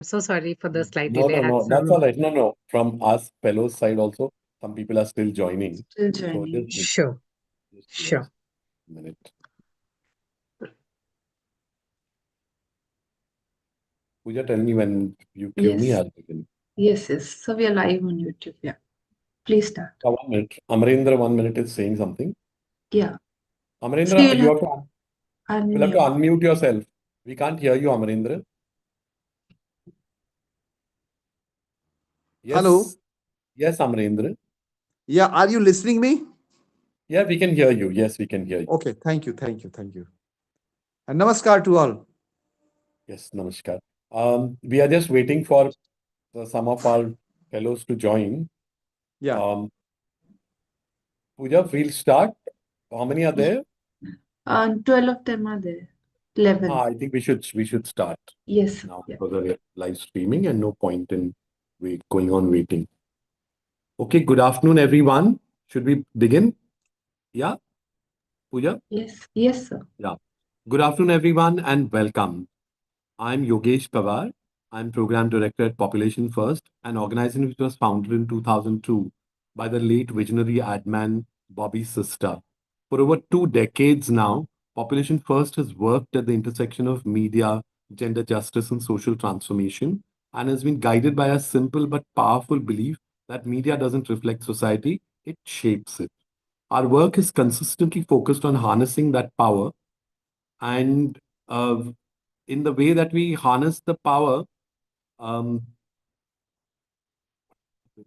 So sorry for the slight No, delay. no, I had no. That's all some. right. No, no. From us fellows side also, some people are still joining. Still So joining. Sure, just give sure. us a minute. Pooja, tell me when you cue me, Yes. I'll begin. Yes. So we are live on YouTube. Yeah. Please start. 1 minute. Amarendra, 1 minute is saying something. Yeah. So Amarendra, you'll have to you'll have to unmute. unmute yourself. We can't hear you, Amarendra. Hello. Yes, yes, Amarendra. Yeah, are you listening me? Yeah, we can hear you. Yes, we can hear you. Okay, thank you. And namaskar to all. Yes, namaskar. We are just waiting for some of our fellows to join. Yeah. Um, Pooja, we'll start. How many are there? 12 of them are there. 11. I think we should start Yes. now Yeah. because we're live streaming and no point in going on waiting. Okay, good afternoon, everyone. Should we begin? Yeah, Pooja? Yes. Yes, sir. Yeah. Good afternoon, everyone, and welcome. I'm Yogesh Pawar. I'm Program Director at Population First, an organization which was founded in 2002 by the late visionary adman Bobby Sister. For over 2 decades now, Population First has worked at the intersection of media, gender justice, and social transformation, and has been guided by a simple but powerful belief that media doesn't reflect society, it shapes it. Our work is consistently focused on harnessing that power and uh, in the way that we harness the power, um,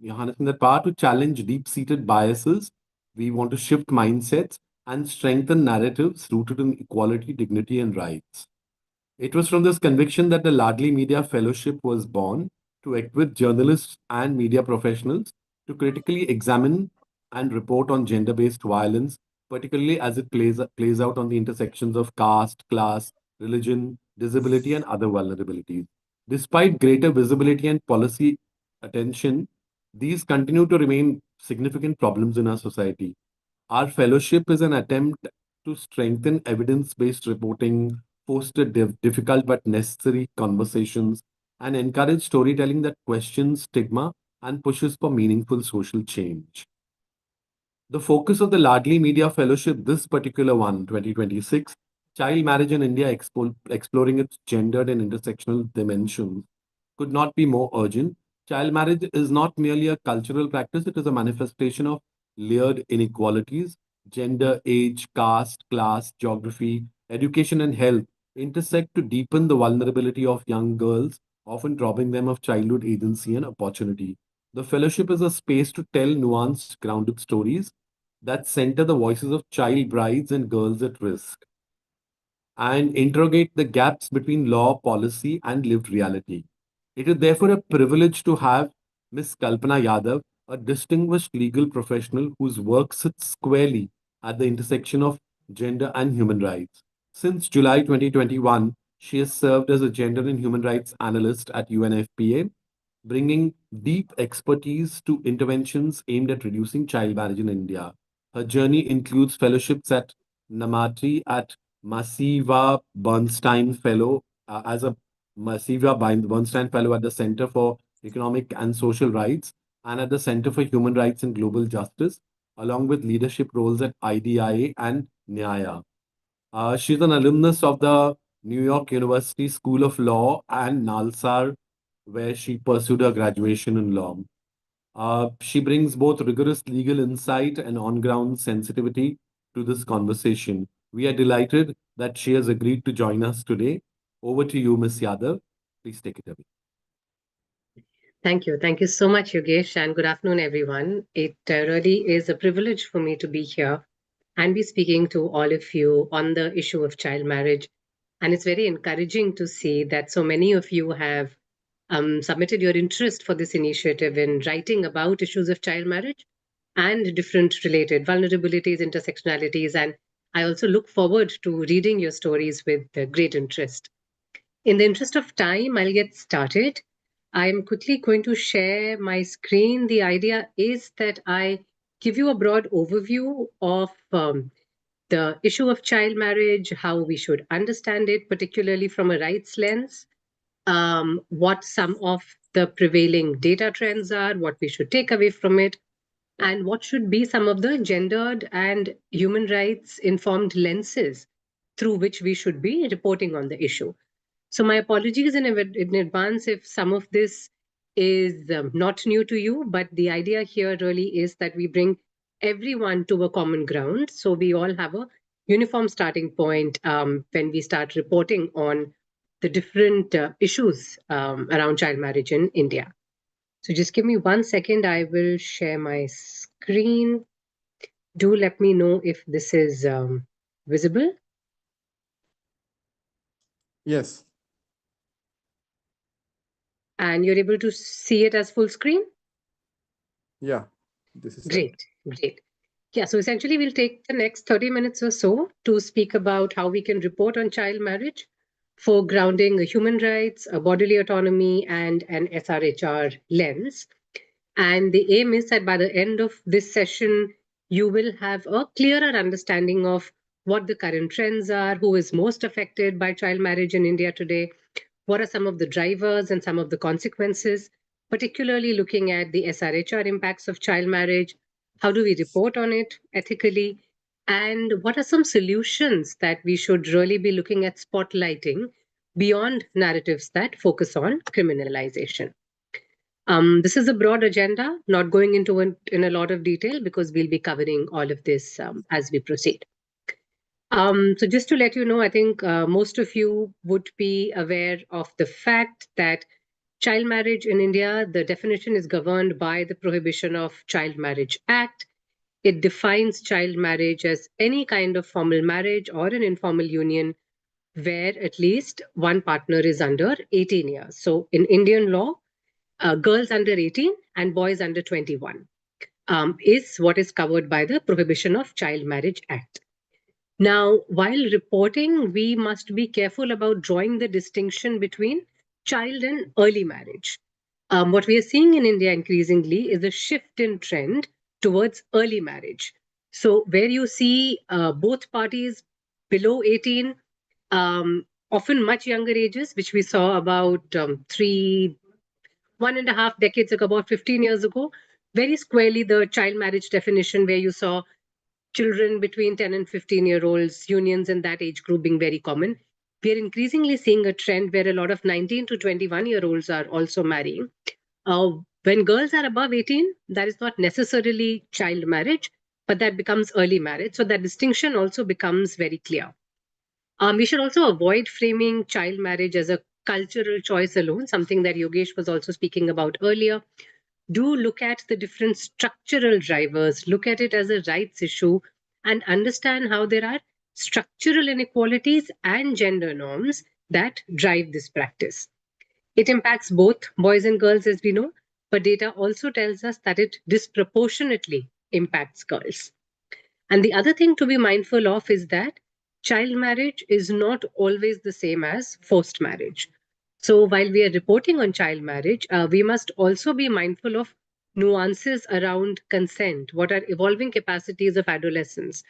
we're harnessing that power to challenge deep-seated biases. We want to shift mindsets and strengthen narratives rooted in equality, dignity, and rights. It was from this conviction that the Laadli Media Fellowship was born to equip journalists and media professionals to critically examine and report on gender based violence, particularly as it plays out on the intersections of caste, class, religion, disability, and other vulnerabilities. Despite greater visibility and policy attention, these continue to remain significant problems in our society. Our fellowship is an attempt to strengthen evidence based reporting, foster difficult but necessary conversations, and encourage storytelling that questions stigma and pushes for meaningful social change. The focus of the Ladli Media Fellowship, this particular one, 2026, Child Marriage in India, exploring its gendered and intersectional dimensions, could not be more urgent. Child marriage is not merely a cultural practice, it is a manifestation of layered inequalities. Gender, age, caste, class, geography, education, and health intersect to deepen the vulnerability of young girls, often robbing them of childhood agency and opportunity. The fellowship is a space to tell nuanced, grounded stories that center the voices of child brides and girls at risk and interrogate the gaps between law, policy, and lived reality. It is therefore a privilege to have Ms. Kalpana Yadav, a distinguished legal professional whose work sits squarely at the intersection of gender and human rights. Since July 2021, she has served as a gender and human rights analyst at UNFPA, bringing deep expertise to interventions aimed at reducing child marriage in India. Her journey includes fellowships at Namati, at Masiva Bernstein Fellow, as a Bernstein Fellow at the Center for Economic and Social Rights and at the Center for Human Rights and Global Justice, along with leadership roles at IDIA and NYAYA. She's an alumnus of the New York University School of Law and Nalsar, where she pursued her graduation in law. She brings both rigorous legal insight and on ground sensitivity to this conversation. We are delighted that she has agreed to join us today. Over to you, Ms. Yadav. Please take it away. Thank you. Thank you so much, Yogesh, and good afternoon, everyone. It really is a privilege for me to be here and be speaking to all of you on the issue of child marriage. And it's very encouraging to see that so many of you have submitted your interest for this initiative in writing about issues of child marriage and different related vulnerabilities, intersectionalities. And I also look forward to reading your stories with great interest. In the interest of time, I'll get started. I'm quickly going to share my screen. The idea is that I give you a broad overview of the issue of child marriage, how we should understand it, particularly from a rights lens, what some of the prevailing data trends are, what we should take away from it, and what should be some of the gendered and human rights informed lenses through which we should be reporting on the issue. So, my apologies in advance if some of this is not new to you, but the idea here really is that we bring everyone to a common ground. So, we all have a uniform starting point when we start reporting on the different issues around child marriage in India. So, just give me 1 second. I will share my screen. Do let me know if this is visible. Yes. And you're able to see it as full screen? Yeah. This is Great, great. Yeah, so essentially we'll take the next 30 minutes or so to speak about how we can report on child marriage, foregrounding human rights, bodily autonomy, and an SRHR lens. And the aim is that by the end of this session, you will have a clearer understanding of what the current trends are, who is most affected by child marriage in India today, what are some of the drivers and some of the consequences, particularly looking at the SRHR impacts of child marriage, how do we report on it ethically, and what are some solutions that we should really be looking at spotlighting beyond narratives that focus on criminalization. This is a broad agenda, not going into it in a lot of detail because we'll be covering all of this as we proceed. So just to let you know, I think most of you would be aware of the fact that child marriage in India, the definition is governed by the Prohibition of Child Marriage Act. It defines child marriage as any kind of formal marriage or an informal union where at least one partner is under 18 years. So in Indian law, girls under 18 and boys under 21 is what is covered by the Prohibition of Child Marriage Act. Now, while reporting, we must be careful about drawing the distinction between child and early marriage. What we are seeing in India increasingly is a shift in trend towards early marriage. So, where you see both parties below 18, often much younger ages, which we saw about 1.5 decades ago, about 15 years ago, very squarely the child marriage definition, where you saw children between 10 and 15-year-olds, unions in that age group being very common. We are increasingly seeing a trend where a lot of 19 to 21-year-olds are also marrying. When girls are above 18, that is not necessarily child marriage, but that becomes early marriage. So that distinction also becomes very clear. We should also avoid framing child marriage as a cultural choice alone, something that Yogesh was also speaking about earlier. Do look at the different structural drivers, look at it as a rights issue, and understand how there are structural inequalities and gender norms that drive this practice. It impacts both boys and girls, as we know, but data also tells us that it disproportionately impacts girls. And the other thing to be mindful of is that child marriage is not always the same as forced marriage. So while we are reporting on child marriage, we must also be mindful of nuances around consent, what are evolving capacities of adolescence.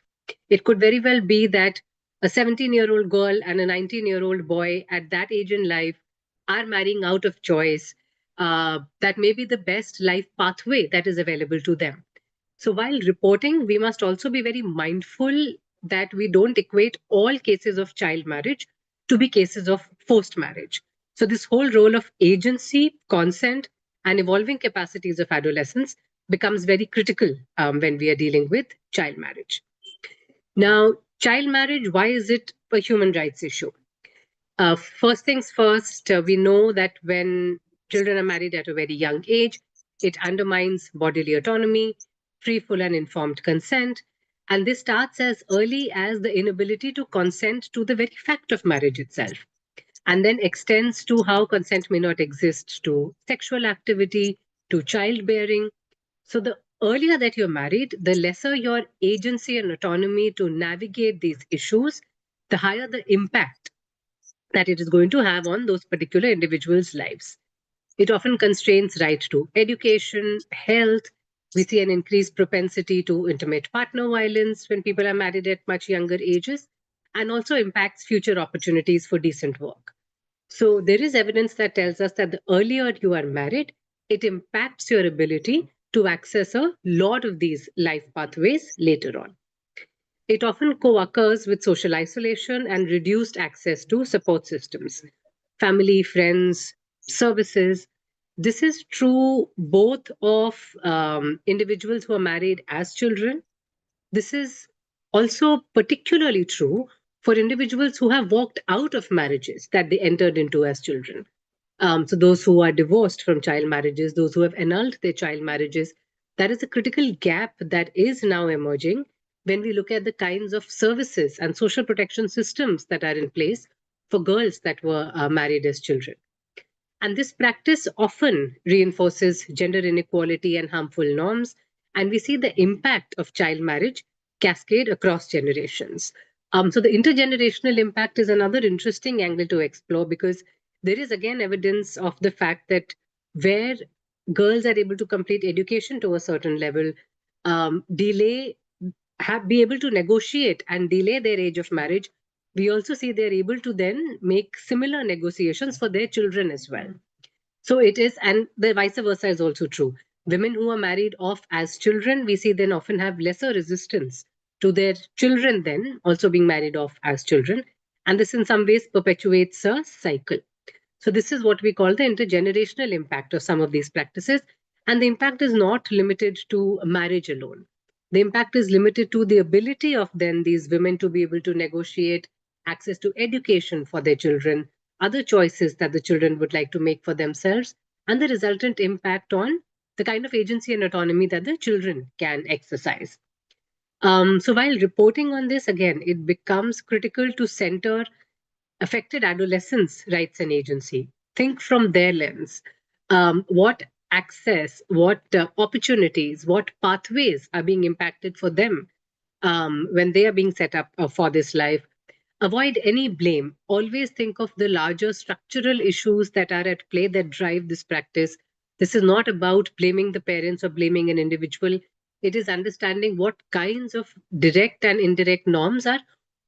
It could very well be that a 17-year-old girl and a 19-year-old boy at that age in life are marrying out of choice. That may be the best life pathway that is available to them. So while reporting, we must also be very mindful that we don't equate all cases of child marriage to be cases of forced marriage. So this whole role of agency, consent, and evolving capacities of adolescence becomes very critical when we are dealing with child marriage. Now, child marriage, why is it a human rights issue? First things first, we know that when children are married at a very young age, it undermines bodily autonomy, free, full, and informed consent. And this starts as early as the inability to consent to the very fact of marriage itself, and then extends to how consent may not exist to sexual activity, to childbearing. So, the earlier that you're married, the lesser your agency and autonomy to navigate these issues, the higher the impact that it is going to have on those particular individuals' lives. It often constrains right to education, health. We see an increased propensity to intimate partner violence when people are married at much younger ages, and also impacts future opportunities for decent work. So there is evidence that tells us that the earlier you are married, it impacts your ability to access a lot of these life pathways later on. It often co occurs with social isolation and reduced access to support systems, family, friends, services. This is true both of individuals who are married as children. This is also particularly true for individuals who have walked out of marriages that they entered into as children. So, those who are divorced from child marriages, those who have annulled their child marriages, that is a critical gap that is now emerging when we look at the kinds of services and social protection systems that are in place for girls that were married as children. And this practice often reinforces gender inequality and harmful norms. And we see the impact of child marriage cascade across generations. So, the intergenerational impact is another interesting angle to explore because there is again evidence of the fact that where girls are able to complete education to a certain level, delay, be able to negotiate and delay their age of marriage, we also see they're able to then make similar negotiations for their children as well. So it is, and the vice versa is also true. Women who are married off as children, we see then often have lesser resistance to their children then also being married off as children. And this in some ways perpetuates a cycle. So this is what we call the intergenerational impact of some of these practices. And the impact is not limited to marriage alone. The impact is limited to the ability of then these women to be able to negotiate access to education for their children, other choices that the children would like to make for themselves, and the resultant impact on the kind of agency and autonomy that the children can exercise. So while reporting on this, again, it becomes critical to center affected adolescents' rights and agency. Think from their lens. What access, what opportunities, what pathways are being impacted for them when they are being set up for this life? Avoid any blame. Always think of the larger structural issues that are at play that drive this practice. This is not about blaming the parents or blaming an individual. It is understanding what kinds of direct and indirect norms are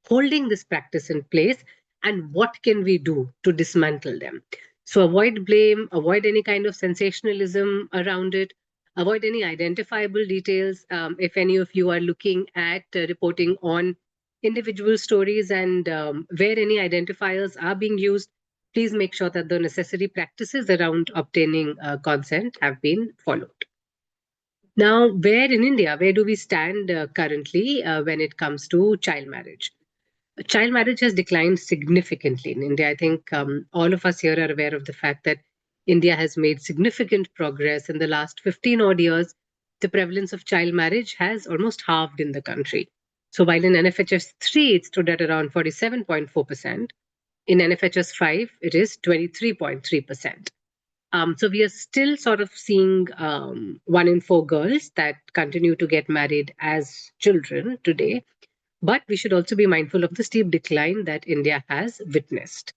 holding this practice in place and what can we do to dismantle them. So avoid blame, avoid any kind of sensationalism around it, avoid any identifiable details. If any of you are looking at reporting on individual stories and where any identifiers are being used, please make sure that the necessary practices around obtaining consent have been followed. Now, where in India, where do we stand currently when it comes to child marriage? Child marriage has declined significantly in India. I think all of us here are aware of the fact that India has made significant progress in the last 15 odd years. The prevalence of child marriage has almost halved in the country. So while in NFHS 3, it stood at around 47.4%, in NFHS 5, it is 23.3%. So we are still sort of seeing 1 in 4 girls that continue to get married as children today. But we should also be mindful of the steep decline that India has witnessed.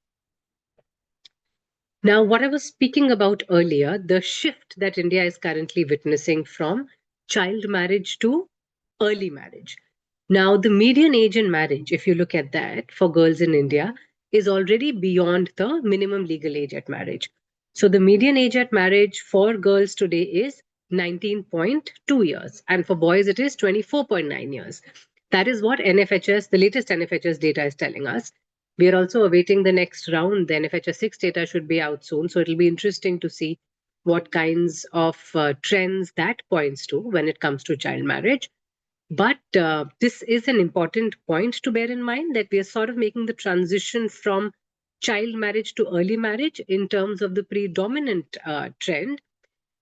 Now, what I was speaking about earlier, the shift that India is currently witnessing from child marriage to early marriage. Now, the median age in marriage, if you look at that for girls in India, is already beyond the minimum legal age at marriage. So, the median age at marriage for girls today is 19.2 years, and for boys, it is 24.9 years. That is what NFHS, the latest NFHS data is telling us. We are also awaiting the next round. The NFHS 6 data should be out soon. So it'll be interesting to see what kinds of trends that points to when it comes to child marriage. But this is an important point to bear in mind that we are sort of making the transition from child marriage to early marriage in terms of the predominant trend,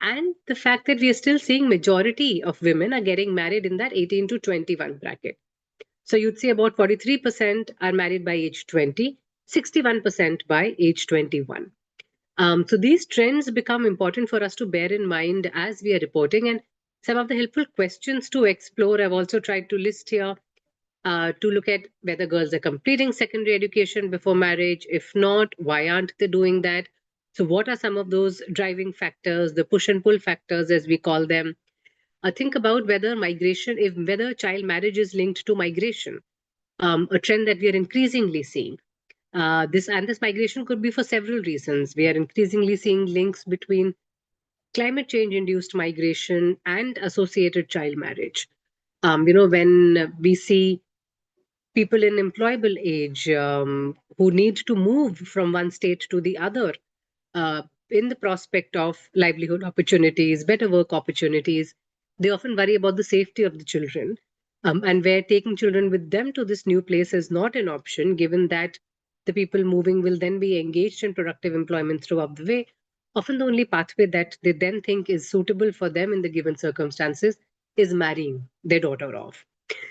and the fact that we are still seeing majority of women are getting married in that 18 to 21 bracket. So you'd say about 43% are married by age 20, 61% by age 21. So these trends become important for us to bear in mind as we are reporting. And some of the helpful questions to explore, I've also tried to list here to look at whether girls are completing secondary education before marriage. If not, why aren't they doing that? So what are some of those driving factors, the push and pull factors as we call them? Think about whether whether child marriage is linked to migration, a trend that we are increasingly seeing. This migration could be for several reasons. We are increasingly seeing links between climate change induced migration and associated child marriage. When we see people in employable age who need to move from one state to the other uh, in the prospect of livelihood opportunities, better work opportunities, they often worry about the safety of the children. And where taking children with them to this new place is not an option, given that the people moving will then be engaged in productive employment throughout the way. Often, the only pathway that they then think is suitable for them in the given circumstances is marrying their daughter off.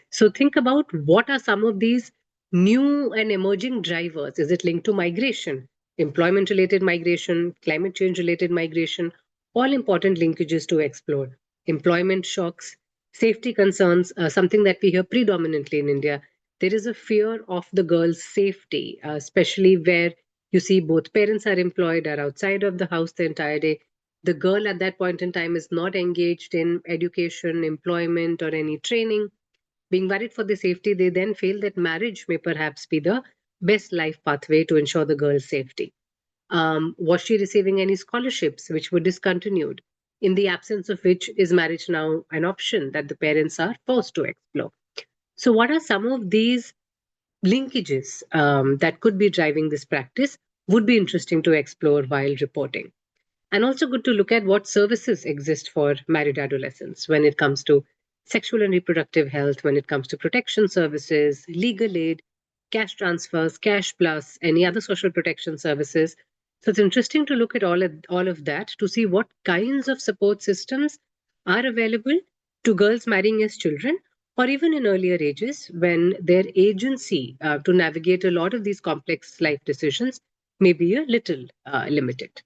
So think about what are some of these new and emerging drivers. Is it linked to migration, employment related migration, climate change related migration? All important linkages to explore. Employment shocks, safety concerns, something that we hear predominantly in India. There is a fear of the girl's safety, especially where you see both parents are employed, are outside of the house the entire day. The girl at that point in time is not engaged in education, employment, or any training. Being worried for their safety, they then feel that marriage may perhaps be the best life pathway to ensure the girl's safety. Was she receiving any scholarships which were discontinued? In the absence of which, is marriage now an option that the parents are forced to explore? So, what are some of these linkages that could be driving this practice? Would be interesting to explore while reporting. And also good to look at what services exist for married adolescents when it comes to sexual and reproductive health, when it comes to protection services, legal aid, cash transfers, cash plus, any other social protection services. So it's interesting to look at all of that to see what kinds of support systems are available to girls marrying as children or even in earlier ages when their agency to navigate a lot of these complex life decisions may be a little limited.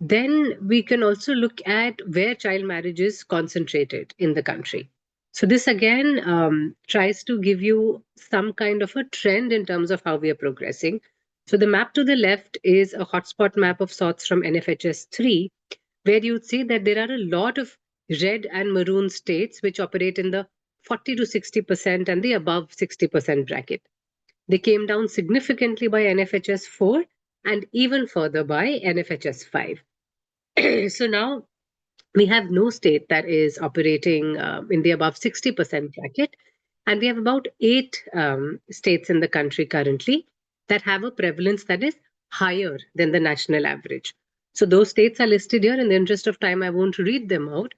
Then we can also look at where child marriage is concentrated in the country. So, this again tries to give you some kind of a trend in terms of how we are progressing. So, the map to the left is a hotspot map of sorts from NFHS 3, where you'd see that there are a lot of red and maroon states which operate in the 40 to 60% and the above 60% bracket. They came down significantly by NFHS 4 and even further by NFHS 5. So now we have no state that is operating in the above 60% bracket. And we have about eight states in the country currently that have a prevalence that is higher than the national average. So those states are listed here. In the interest of time, I won't read them out.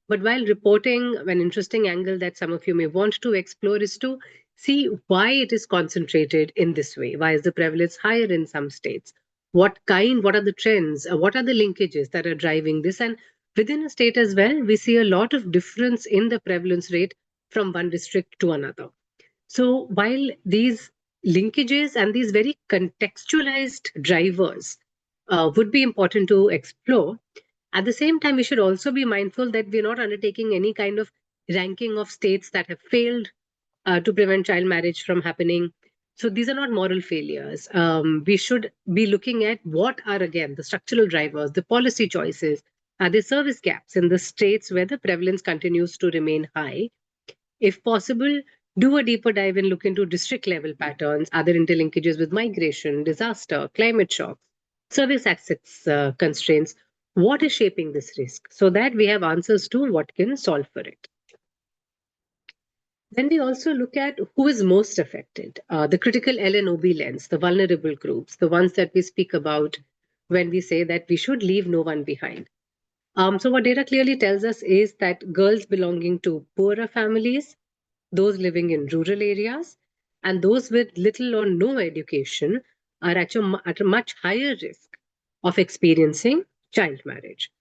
But while reporting, an interesting angle that some of you may want to explore is to see why it is concentrated in this way. Why is the prevalence higher in some states? What are the trends? What are the linkages that are driving this? And within a state as well, we see a lot of difference in the prevalence rate from one district to another. So while these linkages and these very contextualized drivers would be important to explore, at the same time, we should also be mindful that we're not undertaking any kind of ranking of states that have failed to prevent child marriage from happening. So these are not moral failures. We should be looking at what are, again, the structural drivers, the policy choices. Are there service gaps in the states where the prevalence continues to remain high? If possible, do a deeper dive and look into district level patterns, other interlinkages with migration, disaster, climate shocks, service access constraints. What is shaping this risk so that we have answers to what can solve for it? Then we also look at who is most affected, the critical LNOB lens, the vulnerable groups, the ones that we speak about when we say that we should leave no one behind. So what data clearly tells us is that girls belonging to poorer families, those living in rural areas, and those with little or no education are actually at a much higher risk of experiencing child marriage.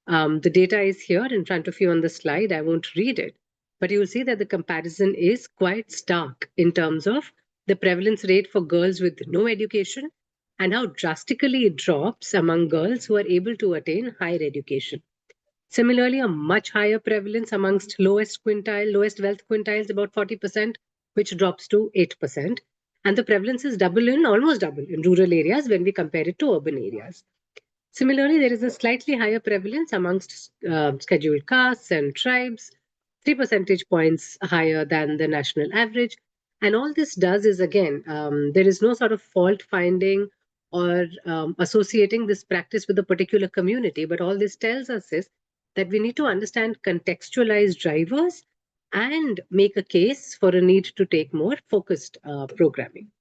The data is here in front of you on the slide. I won't read it, but you will see that the comparison is quite stark in terms of the prevalence rate for girls with no education and how drastically it drops among girls who are able to attain higher education. Similarly, a much higher prevalence amongst lowest wealth quintiles, about 40%, which drops to 8%. And the prevalence is almost double in rural areas when we compare it to urban areas. Similarly, there is a slightly higher prevalence amongst scheduled castes and tribes, 3 percentage points higher than the national average. And all this does is, again, there is no sort of fault finding or associating this practice with a particular community, but all this tells us is that we need to understand contextualized drivers and make a case for a need to take more focused programming.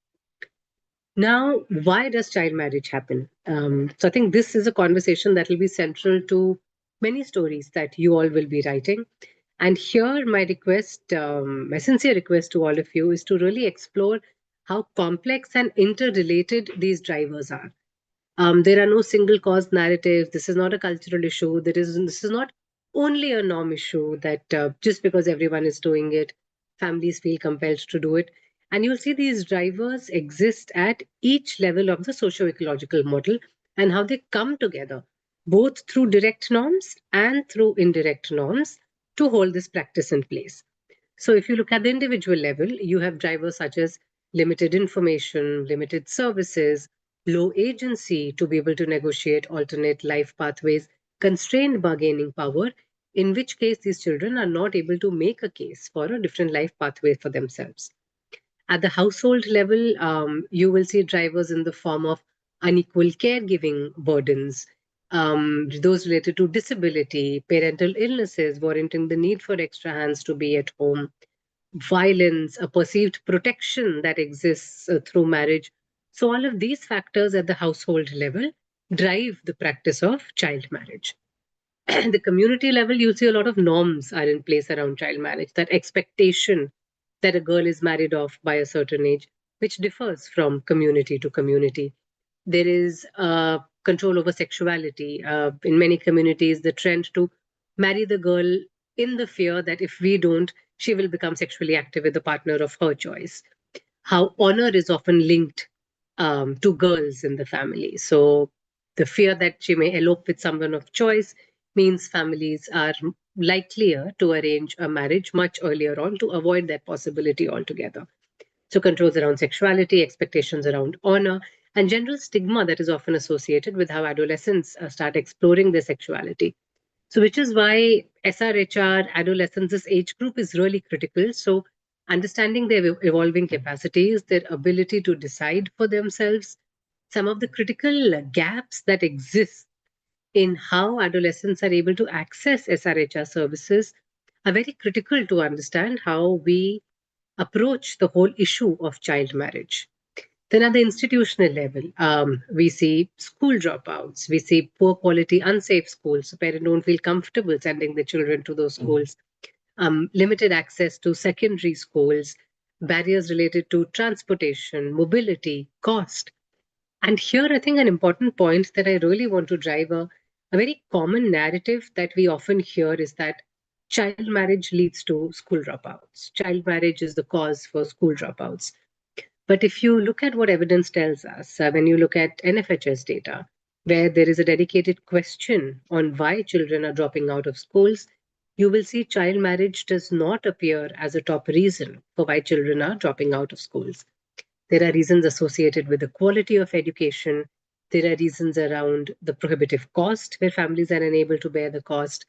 Now, why does child marriage happen? So I think this is a conversation that will be central to many stories that you all will be writing. And here, my request, my sincere request to all of you is to really explore how complex and interrelated these drivers are. There are no single cause narratives. This is not a cultural issue. This is not only a norm issue that just because everyone is doing it, families feel compelled to do it. And you'll see these drivers exist at each level of the socio-ecological model and how they come together, both through direct norms and through indirect norms to hold this practice in place. So if you look at the individual level, you have drivers such as limited information, limited services, low agency to be able to negotiate alternate life pathways, constrained bargaining power, in which case these children are not able to make a case for a different life pathway for themselves. At the household level, you will see drivers in the form of unequal caregiving burdens, those related to disability, parental illnesses, warranting the need for extra hands to be at home, violence, a perceived protection that exists through marriage. So, all of these factors at the household level drive the practice of child marriage. At the community level, you'll see a lot of norms are in place around child marriage, that expectation that a girl is married off by a certain age, which differs from community to community. There is control over sexuality. In many communities, the trend to marry the girl in the fear that if we don't, she will become sexually active with the partner of her choice. How honor is often linked to girls in the family. So the fear that she may elope with someone of choice means families are likelier to arrange a marriage much earlier on to avoid that possibility altogether. So controls around sexuality, expectations around honor, and general stigma that is often associated with how adolescents start exploring their sexuality. So, which is why SRHR, adolescents, this age group is really critical. So, understanding their evolving capacities, their ability to decide for themselves, some of the critical gaps that exist in how adolescents are able to access SRHR services are very critical to understand how we approach the whole issue of child marriage. Then at the institutional level, we see school dropouts, we see poor quality, unsafe schools. So parents don't feel comfortable sending their children to those schools. Limited access to secondary schools, barriers related to transportation, mobility, cost. And here, I think an important point that I really want to drive a very common narrative that we often hear is that child marriage leads to school dropouts. Child marriage is the cause for school dropouts. But if you look at what evidence tells us, when you look at NFHS data, where there is a dedicated question on why children are dropping out of schools, you will see child marriage does not appear as a top reason for why children are dropping out of schools. There are reasons associated with the quality of education. There are reasons around the prohibitive cost, where families are unable to bear the cost.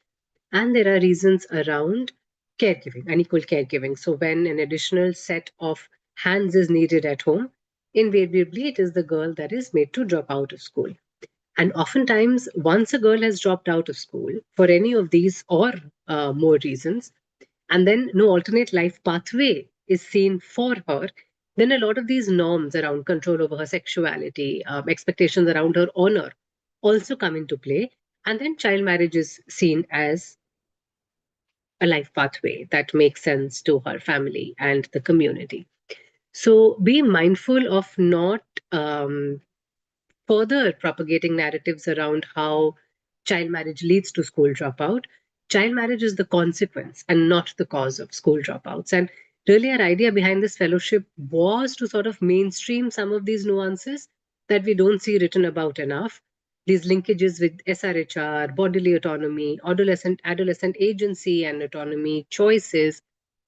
And there are reasons around caregiving, unequal caregiving. So, when an additional set of hands is needed at home, invariably it is the girl that is made to drop out of school. And oftentimes, once a girl has dropped out of school for any of these or more reasons, and then no alternate life pathway is seen for her, then a lot of these norms around control over her sexuality, expectations around her honor also come into play. And then child marriage is seen as a life pathway that makes sense to her family and the community. So be mindful of not further propagating narratives around how child marriage leads to school dropout. Child marriage is the consequence and not the cause of school dropouts. And really, our idea behind this fellowship was to sort of mainstream some of these nuances that we don't see written about enough. These linkages with SRHR, bodily autonomy, adolescent agency and autonomy, choices,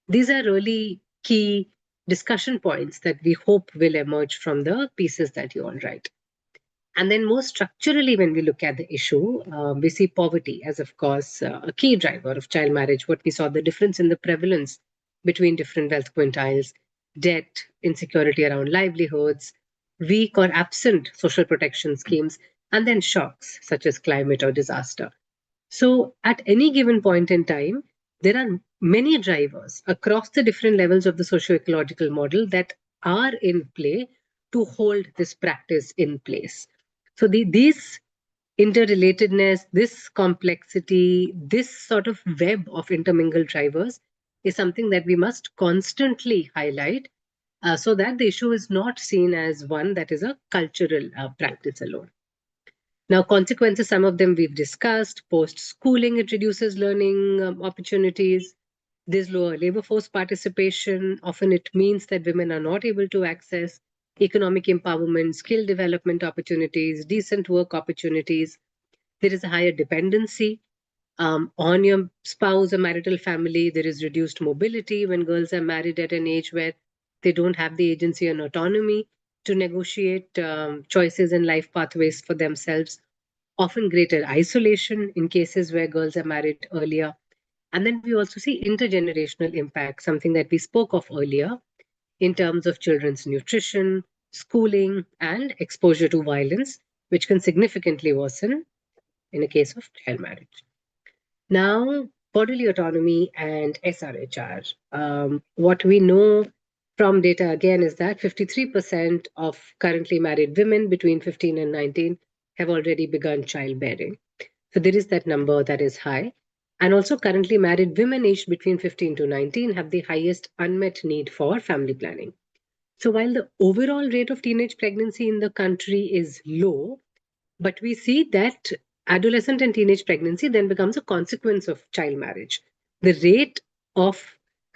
these are really key discussion points that we hope will emerge from the pieces that you all write. And then, more structurally, when we look at the issue, we see poverty as, of course, a key driver of child marriage. What we saw, the difference in the prevalence between different wealth quintiles, debt, insecurity around livelihoods, weak or absent social protection schemes, and then shocks such as climate or disaster. So, at any given point in time, there are many drivers across the different levels of the socio-ecological model that are in play to hold this practice in place. So, these interrelatedness, this complexity, this sort of web of intermingled drivers is something that we must constantly highlight so that the issue is not seen as one that is a cultural practice alone. Now, consequences, some of them we've discussed. Post schooling, it reduces learning opportunities. There's lower labor force participation. Often it means that women are not able to access economic empowerment, skill development opportunities, decent work opportunities. There is a higher dependency on your spouse or marital family. There is reduced mobility when girls are married at an age where they don't have the agency and autonomy to negotiate choices and life pathways for themselves. Often greater isolation in cases where girls are married earlier. And then we also see intergenerational impact, something that we spoke of earlier in terms of children's nutrition, schooling, and exposure to violence, which can significantly worsen in a case of child marriage. Now, bodily autonomy and SRHR. What we know from data again is that 53% of currently married women between 15 and 19 have already begun childbearing. So there is that number that is high. And also, currently married women aged between 15 to 19 have the highest unmet need for family planning. So while the overall rate of teenage pregnancy in the country is low, but we see that adolescent and teenage pregnancy then becomes a consequence of child marriage. The rate of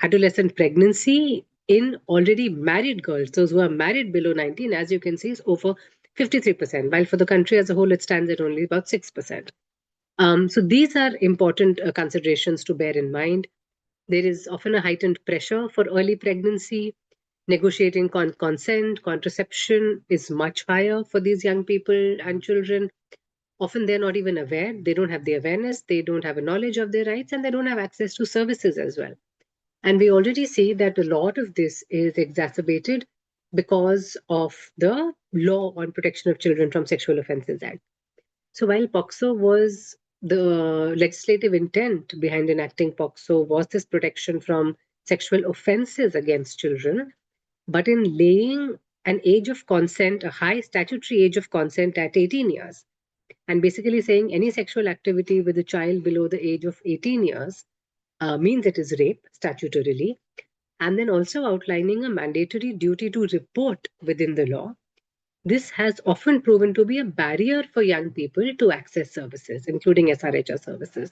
adolescent pregnancy in already married girls, those who are married below 19, as you can see, is over 53%, while for the country as a whole, it stands at only about 6%. So these are important considerations to bear in mind. There is often a heightened pressure for early pregnancy. Negotiating consent, contraception is much higher for these young people and children. Often they're not even aware, they don't have the awareness, they don't have a knowledge of their rights, and they don't have access to services as well. And we already see that a lot of this is exacerbated because of the law on protection of children from sexual offences act. So while POCSO was the legislative intent behind enacting POCSO was this protection from sexual offences against children, but in laying an age of consent, a high statutory age of consent at 18 years, and basically saying any sexual activity with a child below the age of 18 years means it is rape statutorily, and then also outlining a mandatory duty to report within the law. This has often proven to be a barrier for young people to access services, including SRHR services.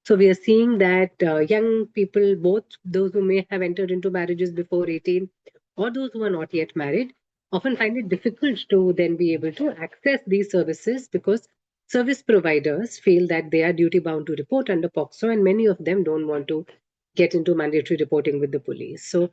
So we are seeing that young people, both those who may have entered into marriages before 18 or those who are not yet married, often find it difficult to then be able to access these services because service providers feel that they are duty bound to report under POCSO, and many of them don't want to get into mandatory reporting with the police. So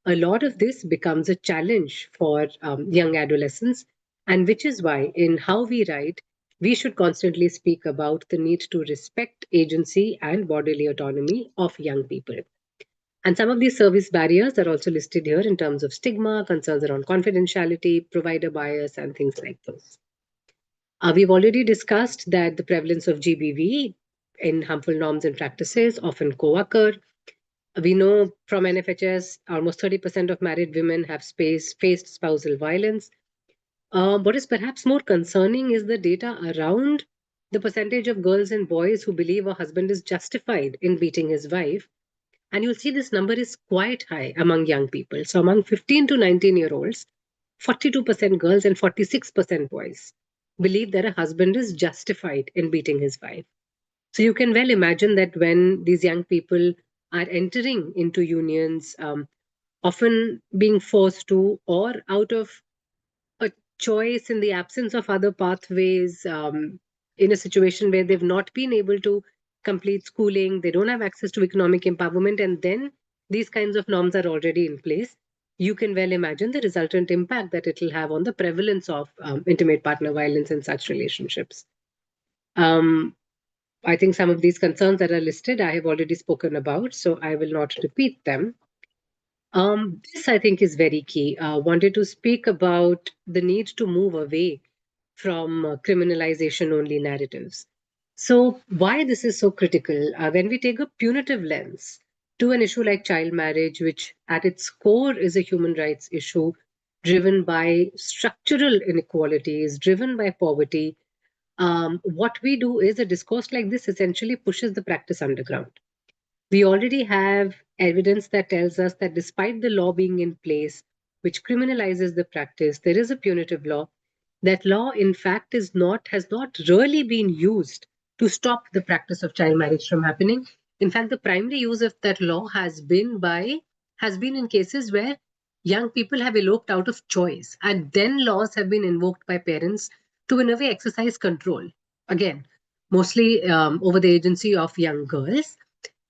a lot of this becomes a challenge for young adolescents, and which is why in how we write, we should constantly speak about the need to respect agency and bodily autonomy of young people. And some of these service barriers are also listed here in terms of stigma, concerns around confidentiality, provider bias, and things like those. We've already discussed that the prevalence of GBV in harmful norms and practices often co-occur. We know from NFHS almost 30% of married women have faced spousal violence. What is perhaps more concerning is the data around the percentage of girls and boys who believe a husband is justified in beating his wife. And you'll see this number is quite high among young people. So among 15 to 19-year-olds, 42% girls and 46% boys believe that a husband is justified in beating his wife. So you can well imagine that when these young people are entering into unions, often being forced to or out of a choice in the absence of other pathways, in a situation where they've not been able to complete schooling, they don't have access to economic empowerment, and then these kinds of norms are already in place. You can well imagine the resultant impact that it will have on the prevalence of intimate partner violence in such relationships. Um, I think some of these concerns that are listed, I have already spoken about, so I will not repeat them. This, I think, is very key. Wanted to speak about the need to move away from criminalization only narratives. So, why this is so critical? When we take a punitive lens to an issue like child marriage, which at its core is a human rights issue driven by structural inequalities, driven by poverty, what we do is a discourse like this essentially pushes the practice underground. We already have evidence that tells us that despite the law being in place, which criminalizes the practice, there is a punitive law. That law, in fact, has not really been used to stop the practice of child marriage from happening. In fact, the primary use of that law has been in cases where young people have eloped out of choice, and then laws have been invoked by parents to, in a way, exercise control. Again, mostly over the agency of young girls,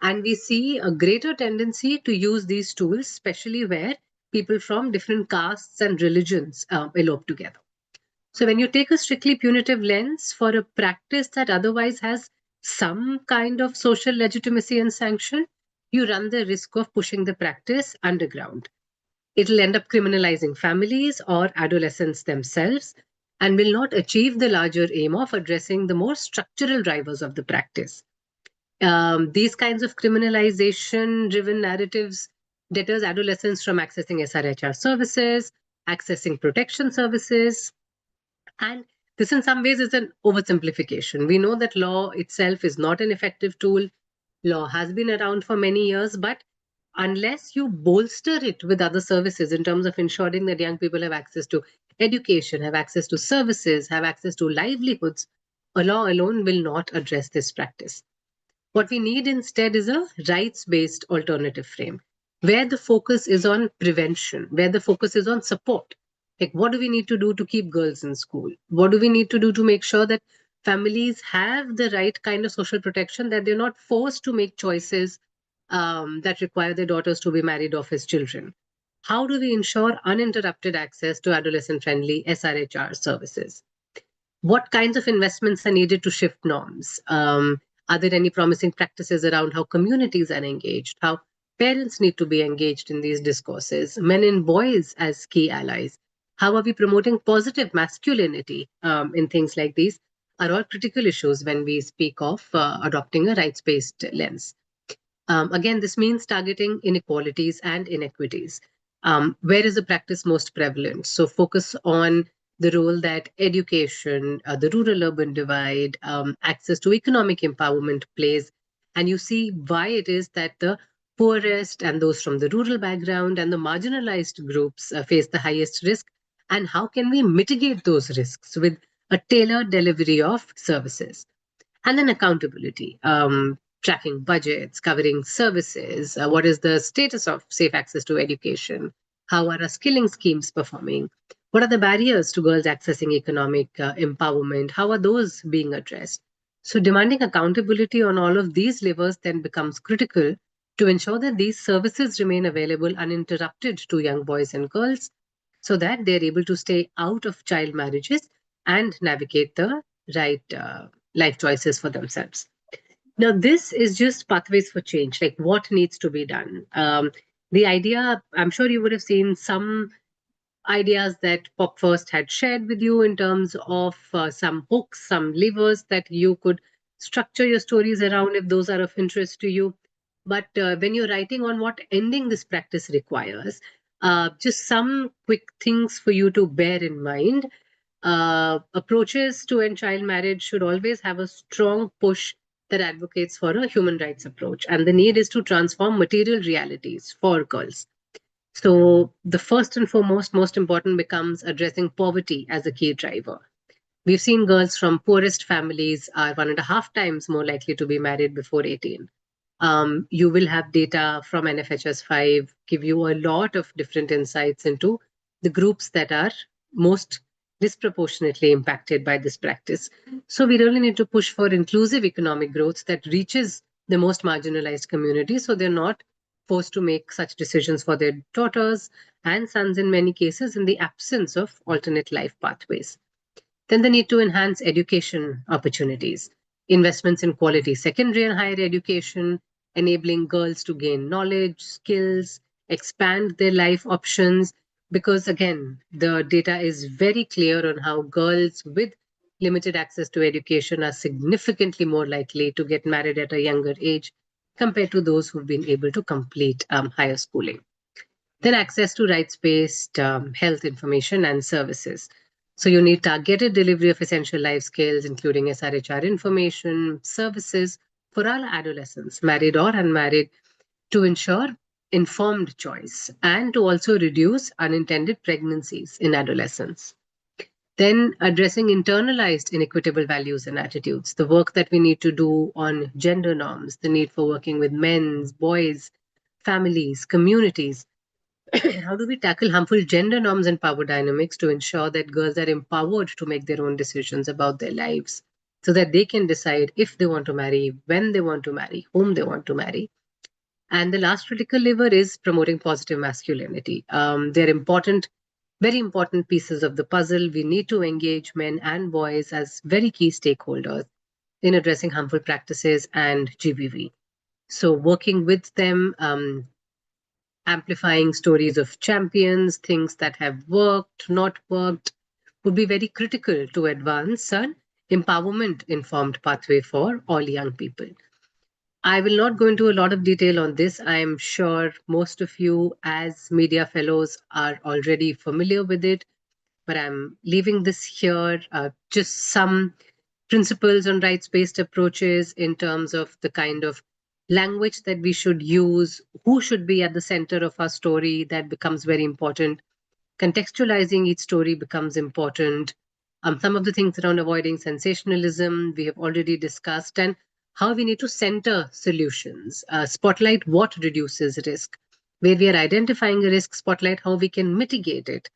and we see a greater tendency to use these tools, especially where people from different castes and religions elope together. So, when you take a strictly punitive lens for a practice that otherwise has some kind of social legitimacy and sanction, you run the risk of pushing the practice underground. It'll end up criminalizing families or adolescents themselves and will not achieve the larger aim of addressing the more structural drivers of the practice. These kinds of criminalization driven narratives deters adolescents from accessing SRHR services, accessing protection services, and this in some ways is an oversimplification. We know that law itself is not an effective tool. Law has been around for many years, but unless you bolster it with other services in terms of ensuring that young people have access to education, have access to services, have access to livelihoods, a law alone will not address this practice. What we need instead is a rights based alternative frame where the focus is on prevention, where the focus is on support. Like, what do we need to do to keep girls in school? What do we need to do to make sure that families have the right kind of social protection, that they're not forced to make choices that require their daughters to be married off as children? How do we ensure uninterrupted access to adolescent friendly SRHR services? What kinds of investments are needed to shift norms? Are there any promising practices around how communities are engaged, how parents need to be engaged in these discourses, men and boys as key allies? How are we promoting positive masculinity in things like these? Are all critical issues when we speak of adopting a rights based lens. Again, this means targeting inequalities and inequities. Where is the practice most prevalent? So, focus on the role that education, the rural urban divide, access to economic empowerment plays. And you see why it is that the poorest and those from the rural background and the marginalized groups face the highest risk. And how can we mitigate those risks with a tailored delivery of services? And then accountability, tracking budgets, covering services, what is the status of safe access to education, how are our skilling schemes performing, what are the barriers to girls accessing economic empowerment, how are those being addressed? So demanding accountability on all of these levers then becomes critical to ensure that these services remain available uninterrupted to young boys and girls so that they're able to stay out of child marriages and navigate the right life choices for themselves. Now, this is just pathways for change, like what needs to be done. The idea, I'm sure you would have seen some ideas that Pop First had shared with you in terms of some hooks, some levers that you could structure your stories around if those are of interest to you. But when you're writing on what ending this practice requires, just some quick things for you to bear in mind. Approaches to end child marriage should always have a strong push that advocates for a human rights approach. And the need is to transform material realities for girls. So, the first and foremost, most important becomes addressing poverty as a key driver. We've seen girls from poorest families are 1.5 times more likely to be married before 18. You will have data from NFHS 5 give you a lot of different insights into the groups that are most disproportionately impacted by this practice. So we really need to push for inclusive economic growth that reaches the most marginalized communities so they're not forced to make such decisions for their daughters and sons in many cases in the absence of alternate life pathways. Then the need to enhance education opportunities, investments in quality secondary and higher education, enabling girls to gain knowledge, skills, expand their life options, because again, the data is very clear on how girls with limited access to education are significantly more likely to get married at a younger age compared to those who've been able to complete higher schooling. Then access to rights-based health information and services. So you need targeted delivery of essential life skills, including SRHR information, services for all adolescents, married or unmarried, to ensure informed choice and to also reduce unintended pregnancies in adolescents. Then addressing internalized inequitable values and attitudes, the work that we need to do on gender norms, the need for working with men, boys, families, communities. How do we tackle harmful gender norms and power dynamics to ensure that girls are empowered to make their own decisions about their lives so that they can decide if they want to marry, when they want to marry, whom they want to marry? And the last critical lever is promoting positive masculinity. They're important, very important pieces of the puzzle. We need to engage men and boys as very key stakeholders in addressing harmful practices and GBV. So, working with them, amplifying stories of champions, things that have worked, not worked, would be very critical to advance an empowerment informed pathway for all young people. I will not go into a lot of detail on this. I am sure most of you, as media fellows, are already familiar with it, but I'm leaving this here. Just some principles on rights based approaches in terms of the kind of language that we should use, who should be at the center of our story, that becomes very important. Contextualizing each story becomes important. Some of the things around avoiding sensationalism, we have already discussed, and how we need to center solutions. Spotlight what reduces risk. Where we are identifying a risk, spotlight how we can mitigate it.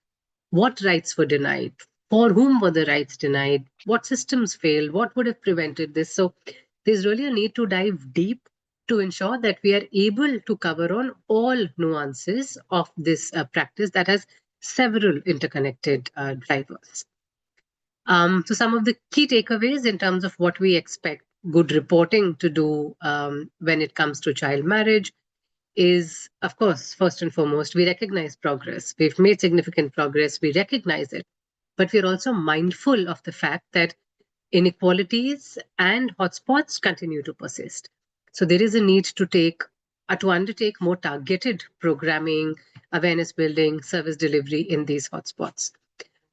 What rights were denied? For whom were the rights denied? What systems failed? What would have prevented this? So there's really a need to dive deep to ensure that we are able to cover on all nuances of this practice that has several interconnected drivers. So some of the key takeaways in terms of what we expect good reporting to do when it comes to child marriage is, of course, first and foremost, we recognize progress. We've made significant progress. We recognize it. But we're also mindful of the fact that inequalities and hotspots continue to persist. So there is a need to undertake more targeted programming, awareness building, service delivery in these hotspots.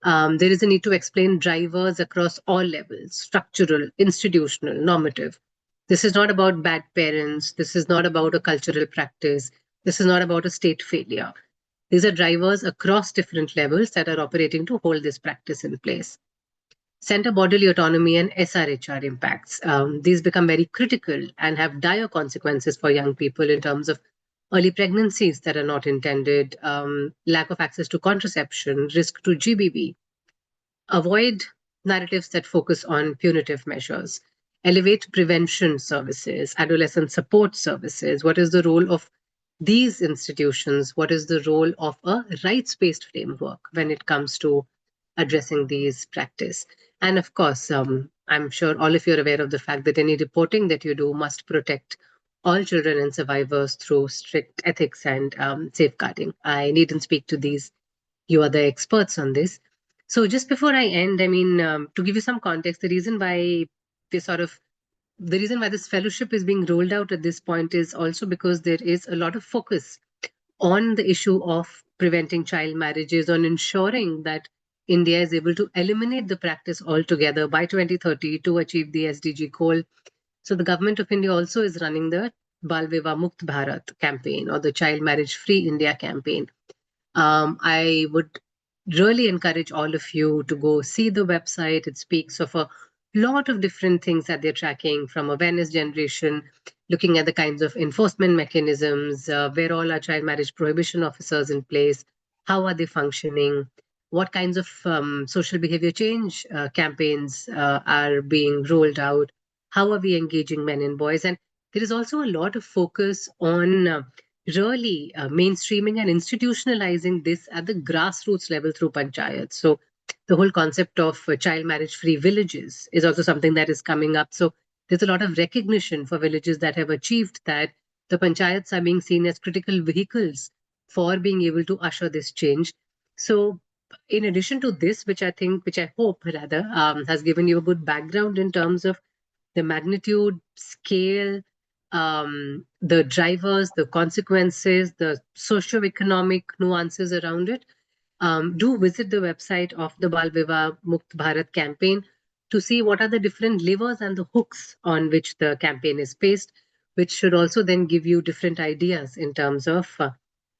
There is a need to explain drivers across all levels: structural, institutional, normative. This is not about bad parents. This is not about a cultural practice. This is not about a state failure. These are drivers across different levels that are operating to hold this practice in place. Center bodily autonomy and SRHR impacts. These become very critical and have dire consequences for young people in terms of early pregnancies that are not intended, lack of access to contraception, risk to GBV. Avoid narratives that focus on punitive measures. Elevate prevention services, adolescent support services. What is the role of these institutions? What is the role of a rights-based framework when it comes to addressing these practice? And of course, I'm sure all of you are aware of the fact that any reporting that you do must protect all children and survivors through strict ethics and safeguarding. I needn't speak to these. You are the experts on this. So just before I end, I mean, to give you some context, the reason why this fellowship is being rolled out at this point is also because there is a lot of focus on the issue of preventing child marriages, on ensuring that India is able to eliminate the practice altogether by 2030 to achieve the SDG goal. So the government of India also is running the Bal Vivaah Mukt Bharat campaign, or the Child Marriage Free India campaign. I would really encourage all of you to go see the website. It speaks of a lot of different things that they're tracking, from awareness generation, looking at the kinds of enforcement mechanisms, where all our child marriage prohibition officers in place, how are they functioning, what kinds of social behavior change campaigns are being rolled out, how are we engaging men and boys. And there is also a lot of focus on really mainstreaming and institutionalizing this at the grassroots level through panchayats. So the whole concept of child marriage free villages is also something that is coming up. So there's a lot of recognition for villages that have achieved that. The panchayats are being seen as critical vehicles for being able to usher this change. So, in addition to this, which I hope rather has given you a good background in terms of the magnitude, scale, the drivers, the consequences, the socio-economic nuances around it, do visit the website of the Bal Vivaah Mukt Bharat campaign to see what are the different levers and the hooks on which the campaign is based, which should also then give you different ideas in terms of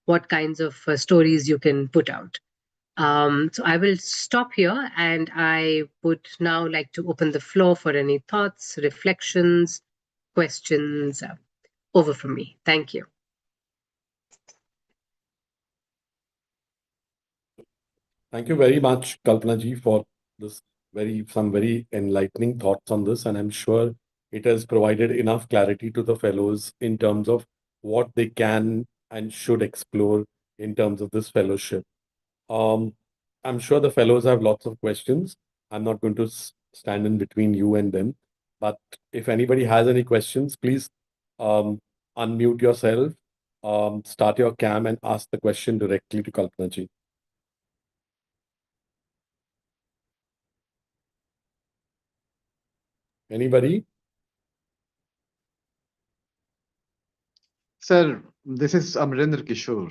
what kinds of stories you can put out. So I will stop here, and I would now like to open the floor for any thoughts, reflections, questions over from me. Thank you. Thank you very much, Kalpana ji, for this some very enlightening thoughts on this, and I'm sure it has provided enough clarity to the fellows in terms of what they can and should explore in terms of this fellowship. Um, I'm sure the fellows have lots of questions. I'm not going to stand in between you and them, but if anybody has any questions, please um, unmute yourself, start your cam, and ask the question directly to Kalpana ji. Anybody? Sir, this is Amrendra Kishore.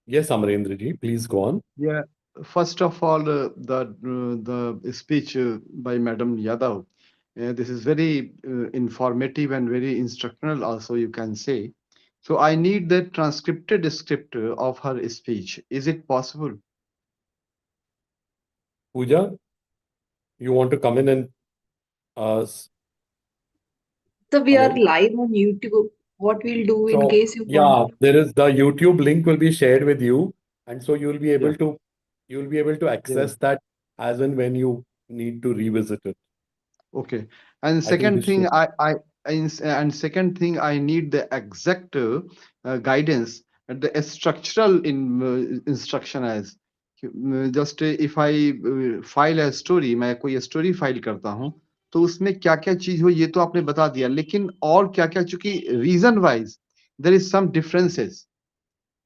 Yes, Amarendra ji, please go on. Yeah, first of all, the speech by Madam Yadav, this is very informative and very instructional also, you can say. So I need the transcripted script of her speech. Is it possible? Pooja, you want to come in and So we are hello? live on YouTube. What we'll do in So case you want. yeah, there is the YouTube link will be shared with you, and so Yeah, you'll be able to yeah. access that as and when you need to revisit it. Okay. And I think second this thing, should. and second thing, I need the exact guidance and the structural instruction as just if I file a story, मैं कोई story file करता हूँ तो उसमें क्या क्या चीज हो ये तो आपने बता दिया लेकिन और क्या क्या चूंकि region wise there is some differences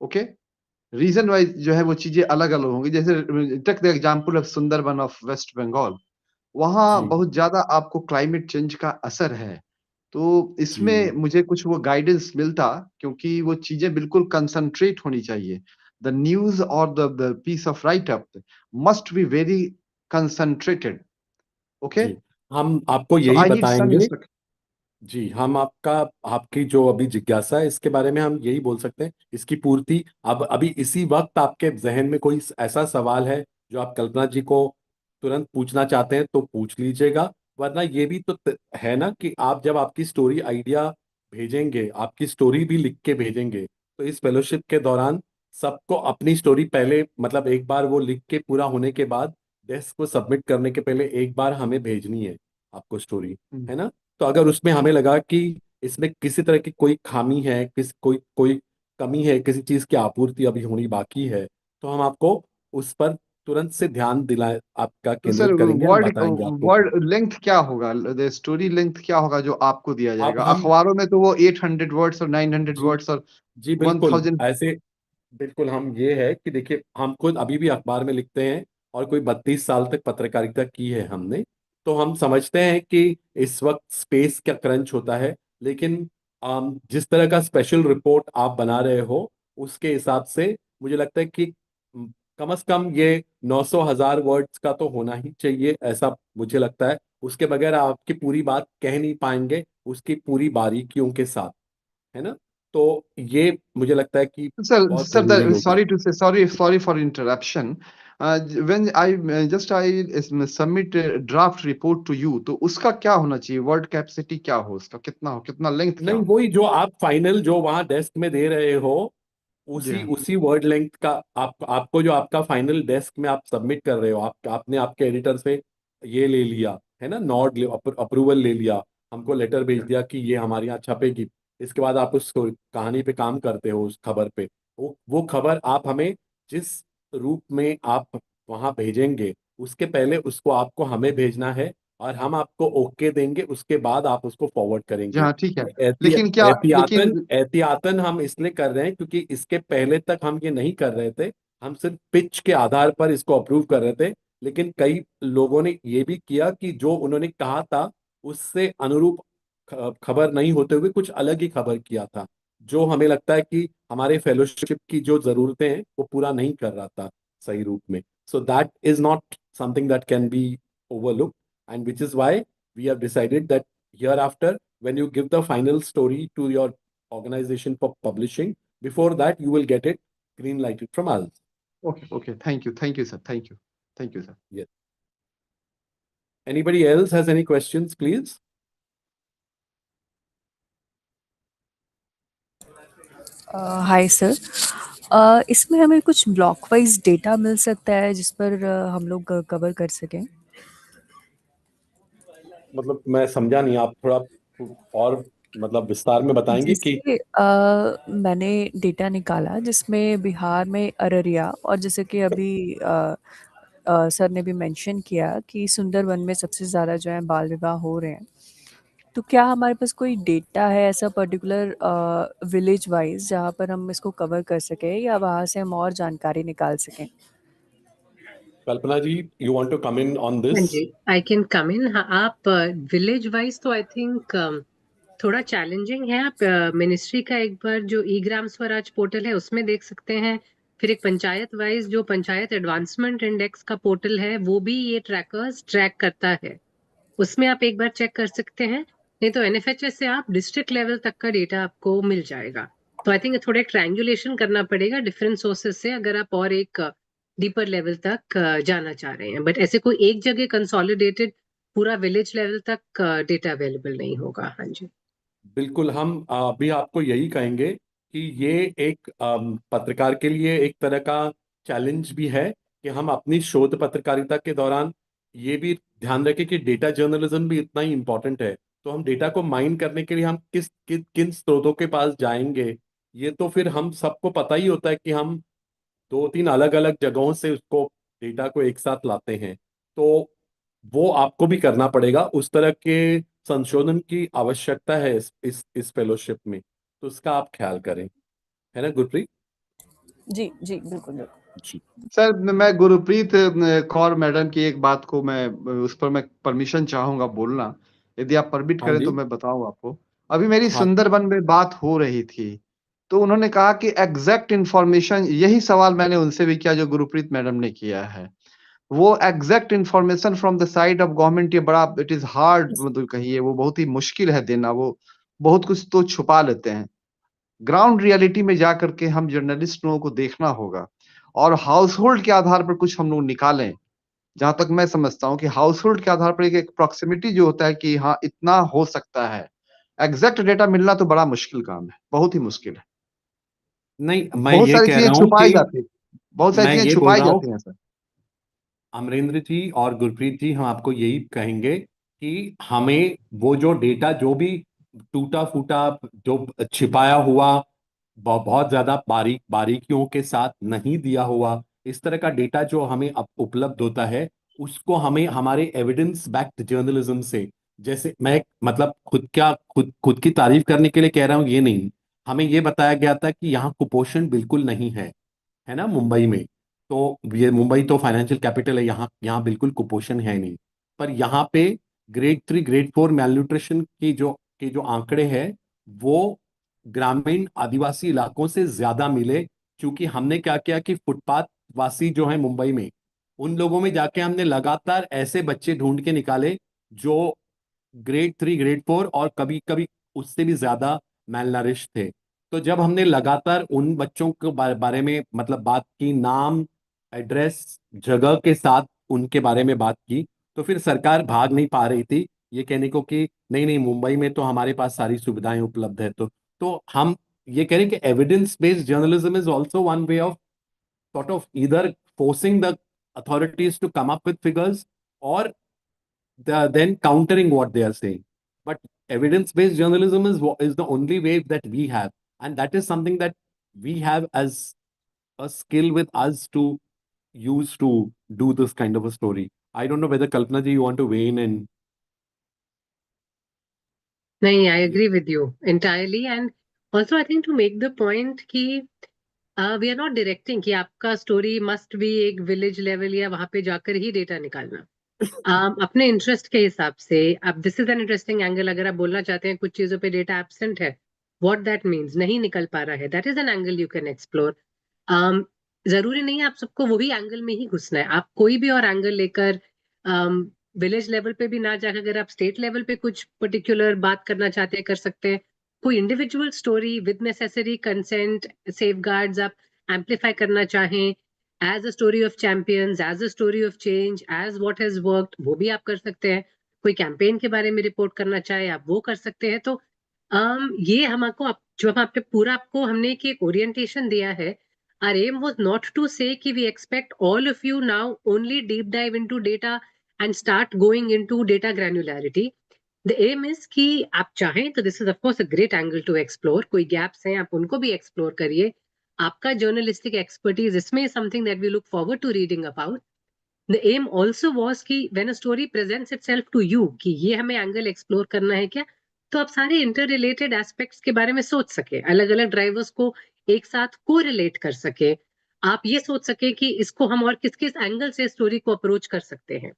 okay region wise जो है वो चीजें अलग अलग होंगी जैसे take the example of Sundarban of West Bengal वहाँ जी, बहुत ज़्यादा आपको क्लाइमेट चेंज का असर है। तो इसमें जी, मुझे कुछ वो गाइडेंस मिलता क्योंकि वो चीज़ें बिल्कुल कंसंट्रेट होनी चाहिए। द न्यूज़ और the piece of write up must be very concentrated, okay? जी। हम आपको सो यही आई नीड सम बताएंगे। इंस्ट्रक्शन। जी, हम आपकी जो अभी जिज्ञासा है इसके बारे में हम यही बोल सकते हैं, इसकी पूर्ति अब अभी इसी वक्त आपके जहन में कोई ऐसा सवाल है जो आप कल्पना जी को तुरंत पूछना चाहते हैं तो पूछ लीजिएगा, वरना ये भी तो है ना कि आप जब आपकी स्टोरी आइडिया भेजेंगे, आपकी स्टोरी भी लिख के भेजेंगे, तो इस फेलोशिप के दौरान सबको अपनी स्टोरी पहले मतलब एक बार वो लिख के पूरा होने के बाद डेस्क को सबमिट करने के पहले एक बार हमें भेजनी है आपको स्टोरी, हुँ। है ना? तो अगर उसमें हमें लगा कि इसमें किसी तरह की कोई खामी है, कोई कोई कमी है, किसी चीज की आपूर्ति अभी होनी बाकी है, तो हम आपको उस पर तुरंत से ध्यान दिलाए आपका तो सर केंद्रित करेंगे, हम बताएंगे आपको कि वर्ड लेंथ क्या होगा? द स्टोरी लेंथ क्या होगा जो आपको दिया अब जाएगा? हम अखबारों में तो वो 800 वर्ड्स और 900 जी, वर्ड्स और जी बिल्कुल 1000। ऐसे, बिल्कुल हम ये है कि देखिए हम खुद अभी भी अखबार में लिखते हैं और कोई 32 साल तक पत्रकारिता की है हमने, तो हम समझते हैं कि इस वक्त स्पेस का क्रंच होता है, लेकिन जिस तरह का स्पेशल रिपोर्ट आप बना रहे हो उसके हिसाब से मुझे लगता है कि कम से कम ये 900,000 वर्ड्स का तो होना ही चाहिए, ऐसा मुझे लगता है। उसके बगैर आपकी पूरी बात कह नहीं पाएंगे उसकी पूरी बारीकियों के साथ, है ना? तो ये मुझे लगता है कि बहुत Sir, जरूरी होगा। sorry to say, sorry for interruption. When I submit a draft report to you, तो उसका क्या होना चाहिए? वर्ड कैपेसिटी क्या हो उसका? कितना हो? कितना लेंथ क्या नहीं, हो? वही जो आप फाइनल जो वहां डेस्क में दे रहे हो जी उसी हाँ। उसी वर्ड लेंथ का आपको जो आपका फाइनल डेस्क में आप सबमिट कर रहे हो, आपने आपके एडिटर से ये ले लिया है ना, अप्रूवल ले लिया, हमको लेटर भेज Yeah. दिया कि ये हमारे यहाँ छपेगी। इसके बाद आप उस कहानी पे काम करते हो, उस खबर पे, वो खबर आप हमें जिस रूप में आप वहां भेजेंगे उसके पहले उसको आपको हमें भेजना है, और हम आपको ओके देंगे, उसके बाद आप उसको फॉरवर्ड जी करेंगे। हाँ, ठीक है। लेकिन क्या, एहतियातन लेकिन एहतियातन हम इसलिए कर रहे हैं क्योंकि इसके पहले तक हम ये नहीं कर रहे थे। हम सिर्फ पिच के आधार पर इसको अप्रूव कर रहे थे, लेकिन कई लोगों ने ये भी किया कि जो उन्होंने कहा था उससे अनुरूप खबर नहीं होते हुए कुछ अलग ही खबर किया था, जो हमें लगता है कि हमारे फेलोशिप की जो जरूरतें हैं वो पूरा नहीं कर रहा था सही रूप में। So that is not something that can be overlooked, and which is why we have decided that hereafter, when you give the final story to your organization for publishing, before that you will get it green lighted from us. Okay okay, thank you sir, thank you sir. Yes. Anybody else has any questions, please? Hi sir. इसमें हमें कुछ block wise data मिल सकता है जिस पर हम लोग cover कर सकें? मतलब मैं समझा नहीं, आप थोड़ा और मतलब विस्तार में बताएंगे कि जैसे मैंने डेटा निकाला जिसमें बिहार में अररिया, और जैसे कि अभी सर ने भी मेंशन किया कि सुंदरवन में सबसे ज़्यादा जो है बाल विवाह हो रहे हैं। तो क्या हमारे पास कोई डेटा है ऐसा पर्टिकुलर विलेज वाइज जहाँ पर हम इसको कवर कर सकें, या वहाँ से हम और जानकारी निकाल सकें? Kalpana ji, you want to come in on हाँ this? जी, आई कैन कम इन। हाँ, आप विलेज वाइज तो आई थिंक थोड़ा चैलेंजिंग है। आप मिनिस्ट्री का एक बार जो ई ग्राम स्वराज पोर्टल है उसमें देख सकते हैं। फिर एक पंचायत वाइज जो पंचायत एडवांसमेंट इंडेक्स का पोर्टल है वो भी ये ट्रैकर्स ट्रैक करता है, उसमें आप एक बार चेक कर सकते हैं। नहीं तो एनएफएचएस से आप डिस्ट्रिक्ट लेवल तक का डेटा आपको मिल जाएगा। तो आई थिंक थोड़ा ट्रायंगुलेशन करना पड़ेगा डिफरेंट सोर्सेज से अगर आप और एक डीपर लेवल तक जाना चाह रहे हैं, बट ऐसे कोई एक जगह कंसोलिडेटेड पूरा विलेज लेवल तक डेटा अवेलेबल नहीं होगा। हाँ जी। बिल्कुल, हम अभी आपको यही कहेंगे कि ये एक पत्रकार के लिए एक तरह का चैलेंज भी है कि हम अपनी शोध पत्रकारिता के दौरान ये भी ध्यान रखें कि डेटा जर्नलिज्म भी इतना ही इम्पोर्टेंट है। तो हम डेटा को माइन करने के लिए हम किन स्रोतों के पास जाएंगे, ये तो फिर हम सबको पता ही होता है कि हम दो तीन अलग अलग जगहों से उसको डेटा को एक साथ लाते हैं। तो वो आपको भी करना पड़ेगा, उस तरह के संशोधन की आवश्यकता है इस फेलोशिप में। तो उसका आप ख्याल करें, है ना गुरप्रीत जी जी, बिल्कुल बिल्कुल। जी? सर, मैं गुरप्रीत कौर मैडम की एक बात को मैं उस पर मैं परमिशन चाहूंगा बोलना, यदि आप परमिट हाँ करें तो जी। मैं बताऊं आपको। अभी मेरी हाँ। सुंदरबन में बात हो रही थी, तो उन्होंने कहा कि एग्जैक्ट इंफॉर्मेशन, यही सवाल मैंने उनसे भी किया जो गुरप्रीत मैडम ने किया है। वो exact information from the side of government, ये बड़ा इट इज हार्ड, मतलब कहिए वो बहुत ही मुश्किल है देना। वो बहुत कुछ तो छुपा लेते हैं। ग्राउंड रियलिटी में जाकर के हम जर्नलिस्ट लोगों को देखना होगा, और हाउस होल्ड के आधार पर कुछ हम लोग निकालें। जहां तक मैं समझता हूँ कि हाउस होल्ड के आधार पर एक प्रॉक्सिमिटी जो होता है कि हाँ इतना हो सकता है, एग्जैक्ट डेटा मिलना तो बड़ा मुश्किल काम है, बहुत ही मुश्किल है। नहीं, मैं बहुत ये सारी कह चीजें रहा हूँ छुपाई कि जाती है, बहुत सारी मैं चीजें ये बोल छुपाई रहा हूँ जाती हैं सर। अमरेंद्र जी और गुरप्रीत जी, हम आपको यही कहेंगे कि हमें वो जो डेटा जो भी टूटा फूटा, जो छिपाया हुआ, बहुत ज्यादा बारीकियों के साथ नहीं दिया हुआ, इस तरह का डेटा जो हमें अब उपलब्ध होता है, उसको हमें हमारे एविडेंस बैक्ड जर्नलिज्म से, जैसे मैं मतलब खुद की तारीफ करने के लिए कह रहा हूँ ये नहीं, हमें ये बताया गया था कि यहाँ कुपोषण बिल्कुल नहीं है ना मुंबई में। तो ये मुंबई तो फाइनेंशियल कैपिटल है, यहाँ यहाँ बिल्कुल कुपोषण है नहीं। पर यहाँ पे ग्रेड 3 ग्रेड 4 मैल्न्यूट्रिशन की जो आंकड़े हैं वो ग्रामीण आदिवासी इलाकों से ज्यादा मिले। क्योंकि हमने क्या किया कि फुटपाथ वासी जो है मुंबई में, उन लोगों में जाके हमने लगातार ऐसे बच्चे ढूंढ के निकाले जो ग्रेड 3 ग्रेड 4 और कभी कभी उससे भी ज्यादा मैलनरिश थे। तो जब हमने लगातार उन बच्चों के बारे में मतलब बात की, नाम, एड्रेस, जगह के साथ उनके बारे में बात की, तो फिर सरकार भाग नहीं पा रही थी ये कहने को कि नहीं नहीं मुंबई में तो हमारे पास सारी सुविधाएं उपलब्ध है। तो हम ये कह रहे हैं कि evidence based journalism is also one way of sort of either forcing the authorities to come up with figures, or then countering what they are saying. But evidence-based journalism is the only way that we have, and that is something that we have as a skill with us to use to do this kind of a story. I don't know whether Kalpana ji you want to weigh in and नहीं, I agree with you entirely. And also I think to make the point कि we are not directing कि आपका story must be एक village level या वहां पे जाकर ही data निकालना। अपने इंटरेस्ट के हिसाब से अब this is an interesting angle, अगर आप बोलना चाहते हैं कुछ चीजों पे डेटा एब्सेंट है, व्हाट दैट मीन्स नहीं निकल पा रहा है, that is an angle you can explore. जरूरी नहीं है आप सबको वही एंगल में ही घुसना है, आप कोई भी और एंगल लेकर विलेज लेवल पे भी ना जाकर अगर आप स्टेट लेवल पे कुछ पर्टिकुलर बात करना चाहते हैं कर सकते हैं। कोई individual story with necessary consent safeguards आप एम्पलीफाई करना चाहें, as a story of champions, as a story of change, as what has worked, वो भी आप कर सकते हैं। कोई कैंपेन के बारे में रिपोर्ट करना चाहे आप वो कर सकते हैं। तो ये हमको जो हम आपने पूरा आपको हमने एक ओरिएंटेशन दिया है। Our aim was not to say कि we expect all of you now only deep dive into data and start going into data granularity. The aim is कि आप चाहें तो this is of course a great angle to explore. कोई gaps हैं आप उनको भी explore करिए। आपका journalistic expertise इसमें is something that we look forward to reading about. The aim also was कि when a story presents itself to you कि ये हमें एंगल एक्सप्लोर करना है क्या, तो आप सारे इंटर रिलेटेड एस्पेक्ट्स के बारे में सोच सके, अलग अलग ड्राइवर्स को एक साथ को रिलेट कर सके, आप ये सोच सके कि इसको हम और किस किस एंगल से स्टोरी को अप्रोच कर सकते हैं।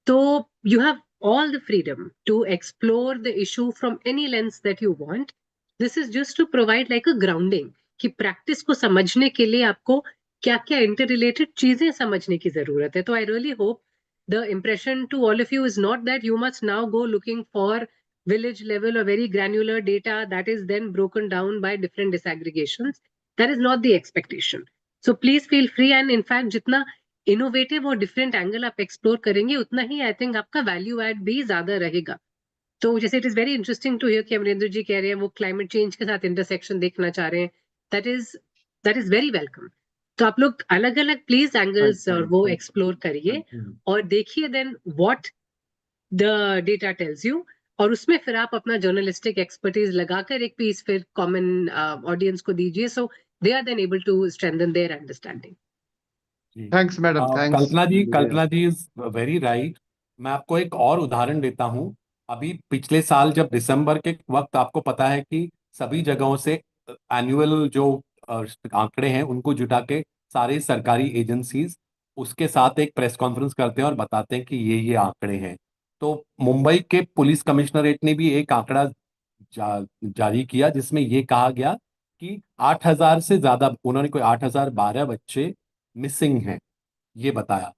तो you have all the freedom to explore the issue from any lens that you want. This is just to provide like a grounding कि प्रैक्टिस को समझने के लिए आपको क्या क्या इंटर रिलेटेड चीजें समझने की जरूरत है। तो I really hope the impression to all of you is not that you must now go looking for village level or very granular data that is then broken down by different disaggregations. That is not the expectation. So please feel free, and in fact जितना innovative और different angle आप explore करेंगे उतना ही I think आपका value add भी ज्यादा रहेगा। तो जैसे it is very interesting to hear कि अमरेंद्र जी कह रहे हैं वो क्लाइमेट चेंज के साथ इंटरसेक्शन देखना चाह रहे हैं, that is that is very welcome. तो आप लोग अलग अलग प्लीज एंगल्स और वो एक्सप्लोर करिए और देखिए then what the data tells you, और उसमें फिर आप अपना जर्नलिस्टिक एक्सपर्टीज लगाकर एक पीस फिर कॉमन ऑडियंस को दीजिए, so they are then able to strengthen their understanding. जी। Thanks, madam. Thanks. Kalpana ji is very right. मैं आपको एक और उदाहरण देता हूँ। अभी पिछले साल जब दिसंबर के वक्त आपको पता है कि सभी जगहों से एनुअल जो आंकड़े हैं उनको जुटा के सारे सरकारी एजेंसीज उसके साथ एक प्रेस कॉन्फ्रेंस करते हैं और बताते हैं कि ये आंकड़े हैं। तो मुंबई के पुलिस कमिश्नरेट ने भी एक आंकड़ा जारी किया जिसमें ये कहा गया कि 8,000 से ज्यादा, उन्होंने कोई 8,012 बच्चे मिसिंग हैं, ये बताया।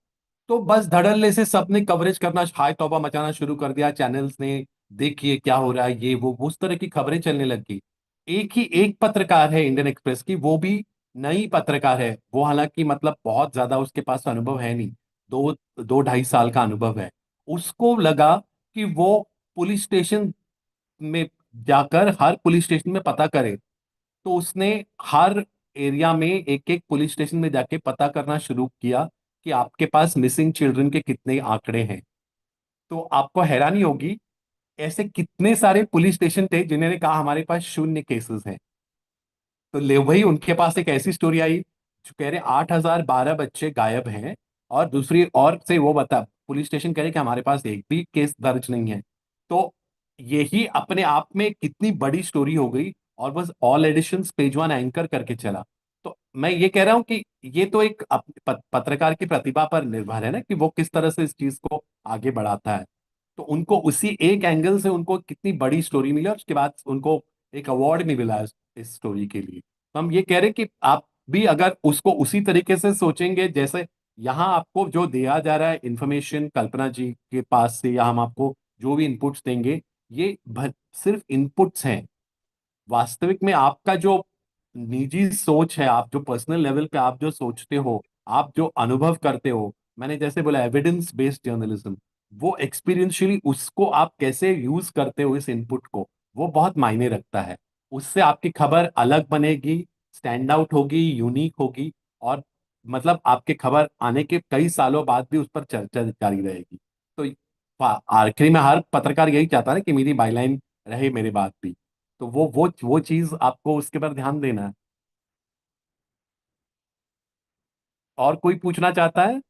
तो बस धड़ल्ले से सबने कवरेज करना, हाय तौबा मचाना शुरू कर दिया चैनल्स ने। देखिए क्या हो रहा है, ये वो उस तरह की खबरें चलने लगी। एक पत्रकार है इंडियन एक्सप्रेस की, वो भी नई पत्रकार है, वो हालांकि मतलब बहुत ज्यादा उसके पास अनुभव है नहीं, दो दो ढाई साल का अनुभव है। उसको लगा कि वो पुलिस स्टेशन में जाकर हर पुलिस स्टेशन में पता करे। तो उसने हर एरिया में एक एक पुलिस स्टेशन में जाके पता करना शुरू किया कि आपके पास मिसिंग चिल्ड्रन के कितने आंकड़े हैं। तो आपको हैरानी होगी, ऐसे कितने सारे पुलिस स्टेशन थे जिन्होंने कहा हमारे पास शून्य केसेस हैं। तो ले वही उनके पास एक ऐसी स्टोरी आई जो कह रहे 8,012 बच्चे गायब हैं, और दूसरी और से वो बता पुलिस स्टेशन कह रहे कि हमारे पास एक भी केस दर्ज नहीं है। तो यही अपने आप में कितनी बड़ी स्टोरी हो गई, और बस all editions page one anchor करके चला। तो मैं ये कह रहा हूं कि ये तो एक पत्रकार की प्रतिभा पर निर्भर है ना कि वो किस तरह से इस चीज को आगे बढ़ाता है। तो उनको उसी एक एंगल से उनको कितनी बड़ी स्टोरी मिली, और उसके बाद उनको एक अवार्ड भी मिला इस स्टोरी के लिए। तो हम ये कह रहे हैं कि आप भी अगर उसको उसी तरीके से सोचेंगे, जैसे यहाँ आपको जो दिया जा रहा है इंफॉर्मेशन कल्पना जी के पास से, या हम आपको जो भी इनपुट्स देंगे, ये सिर्फ इनपुट्स हैं। वास्तविक में आपका जो निजी सोच है, आप जो पर्सनल लेवल पे आप जो सोचते हो, आप जो अनुभव करते हो, मैंने जैसे बोला एविडेंस बेस्ड जर्नलिज्म, वो एक्सपीरियंशियली उसको आप कैसे यूज करते हो इस इनपुट को, वो बहुत मायने रखता है। उससे आपकी खबर अलग बनेगी, स्टैंड आउट होगी, यूनिक होगी, और मतलब आपके खबर आने के कई सालों बाद भी उस पर चर्चा जारी रहेगी। तो आखिरी में हर पत्रकार यही चाहता है ना कि मेरी बाईलाइन रहे मेरे बाद भी। तो वो चीज आपको उसके पर ध्यान देना है। और कोई पूछना चाहता है?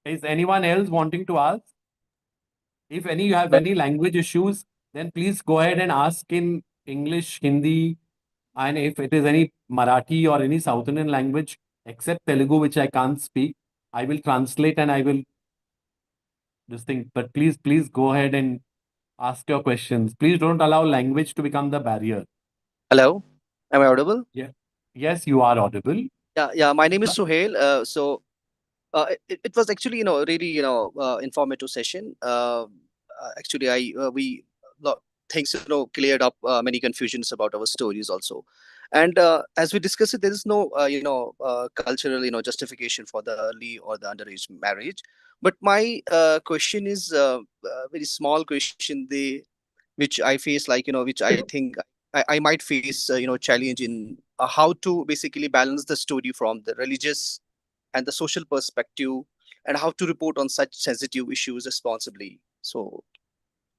Is anyone else wanting to ask? If any you have any language issues, then please go ahead and ask in English, Hindi, and if it is any Marathi or any South Indian language, except Telugu, which I can't speak, I will translate and I will this thing. But please go ahead and ask your questions. Please don't allow language to become the barrier. Hello, am I audible? Yeah. Yes, you are audible. Yeah. My name is Suhail. It was actually really informative session. Actually, I we lot things cleared up many confusions about our stories also, and as we discussed it, there is no cultural justification for the early or the underage marriage. But my question is a very small question. Which I face, like which I think I might face challenge in how to basically balance the story from the religious and the social perspective, and how to report on such sensitive issues responsibly. So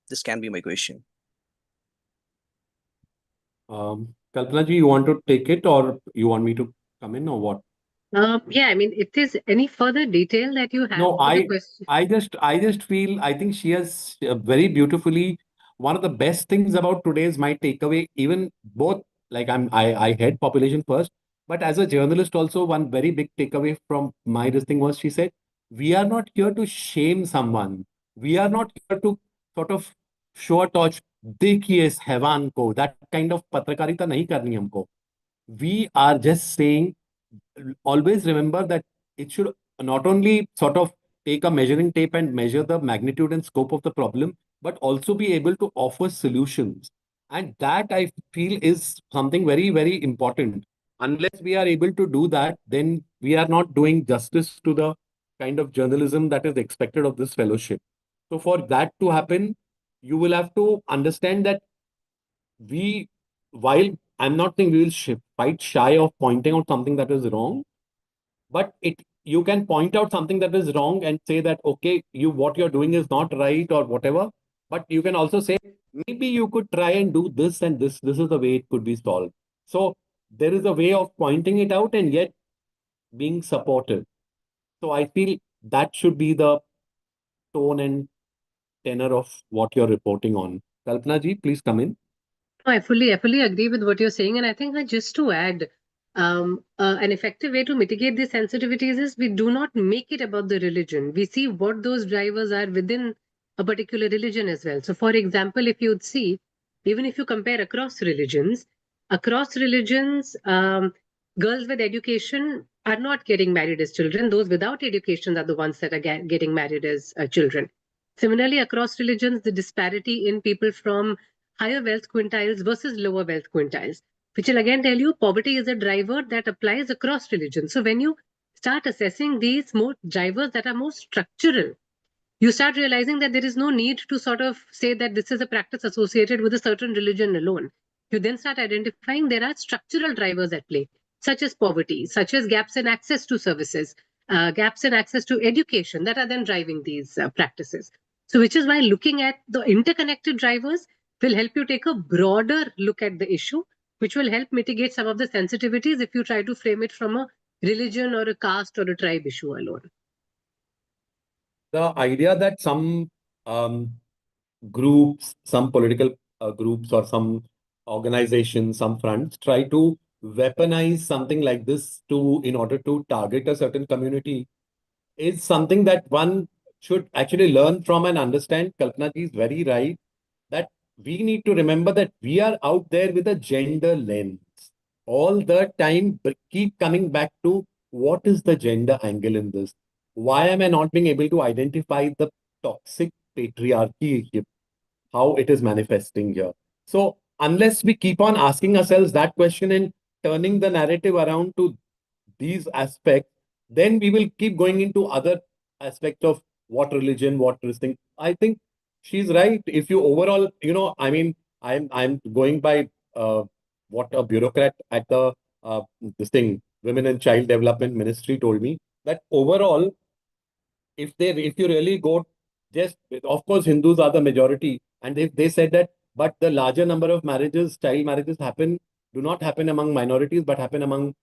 this can be my question. Kalpana ji, you want to take it or you want me to come in or what? Yeah, I mean, if there's any further detail that you have No, for the question. I just feel I think she has very beautifully one of the best things about today's my takeaway, even both like I head population first, but as a journalist also one very big takeaway from my this thing was she said, we are not here to shame someone. We are not here to sort of show a torch, देखिए इस हैवान को, that kind of पत्रकारिता नहीं करनी हमको. We are just saying always remember that it should not only sort of take a measuring tape and measure the magnitude and scope of the problem, but also be able to offer solutions. And that I feel is something very, very important. Unless we are able to do that, then we are not doing justice to the kind of journalism that is expected of this fellowship. So, for that to happen, you will have to understand that we, while I'm not saying we will fight shy of pointing out something that is wrong, but it you can point out something that is wrong and say that okay, you what you're doing is not right or whatever. But you can also say maybe you could try and do this and this is the way it could be solved. So there is a way of pointing it out and yet being supportive. So I feel that should be the tone and tenor of what you're reporting on. Kalpana ji, please come in. No, I fully agree with what you're saying. And I think that just to add, an effective way to mitigate these sensitivities is we do not make it about the religion. We see what those drivers are within a particular religion as well. So, for example, if you'd see, even if you compare across religions, girls with education are not getting married as children. Those without education are the ones that are getting married as children. Similarly, across religions, the disparity in people from higher wealth quintiles versus lower wealth quintiles, which will again tell you poverty is a driver that applies across religions. So when you start assessing these more drivers that are more structural, you start realizing that there is no need to sort of say that this is a practice associated with a certain religion alone. You then start identifying there are structural drivers at play, such as poverty, such as gaps in access to services, gaps in access to education that are then driving these practices. So, which is why looking at the interconnected drivers will help you take a broader look at the issue, which will help mitigate some of the sensitivities if you try to frame it from a religion or a caste or a tribe issue alone. The idea that some um, groups, some political groups, or some organizations, some fronts try to weaponize something like this to in order to target a certain community is something that one should actually learn from and understand. Kalpana ji is very right that we need to remember that we are out there with a gender lens all the time, but keep coming back to what is the gender angle in this? Why am I not being able to identify the toxic patriarchy, how it is manifesting here? So, unless we keep on asking ourselves that question and turning the narrative around to these aspects, then we will keep going into other aspects of what religion, what this thing. I think she's right. If you overall, I mean, I'm going by what a bureaucrat at the this thing, Women and Child Development Ministry told me that overall, if you really go, just of course Hindus are the majority, and they said that, but the larger number of marriages, child marriages do not happen among minorities, but happen among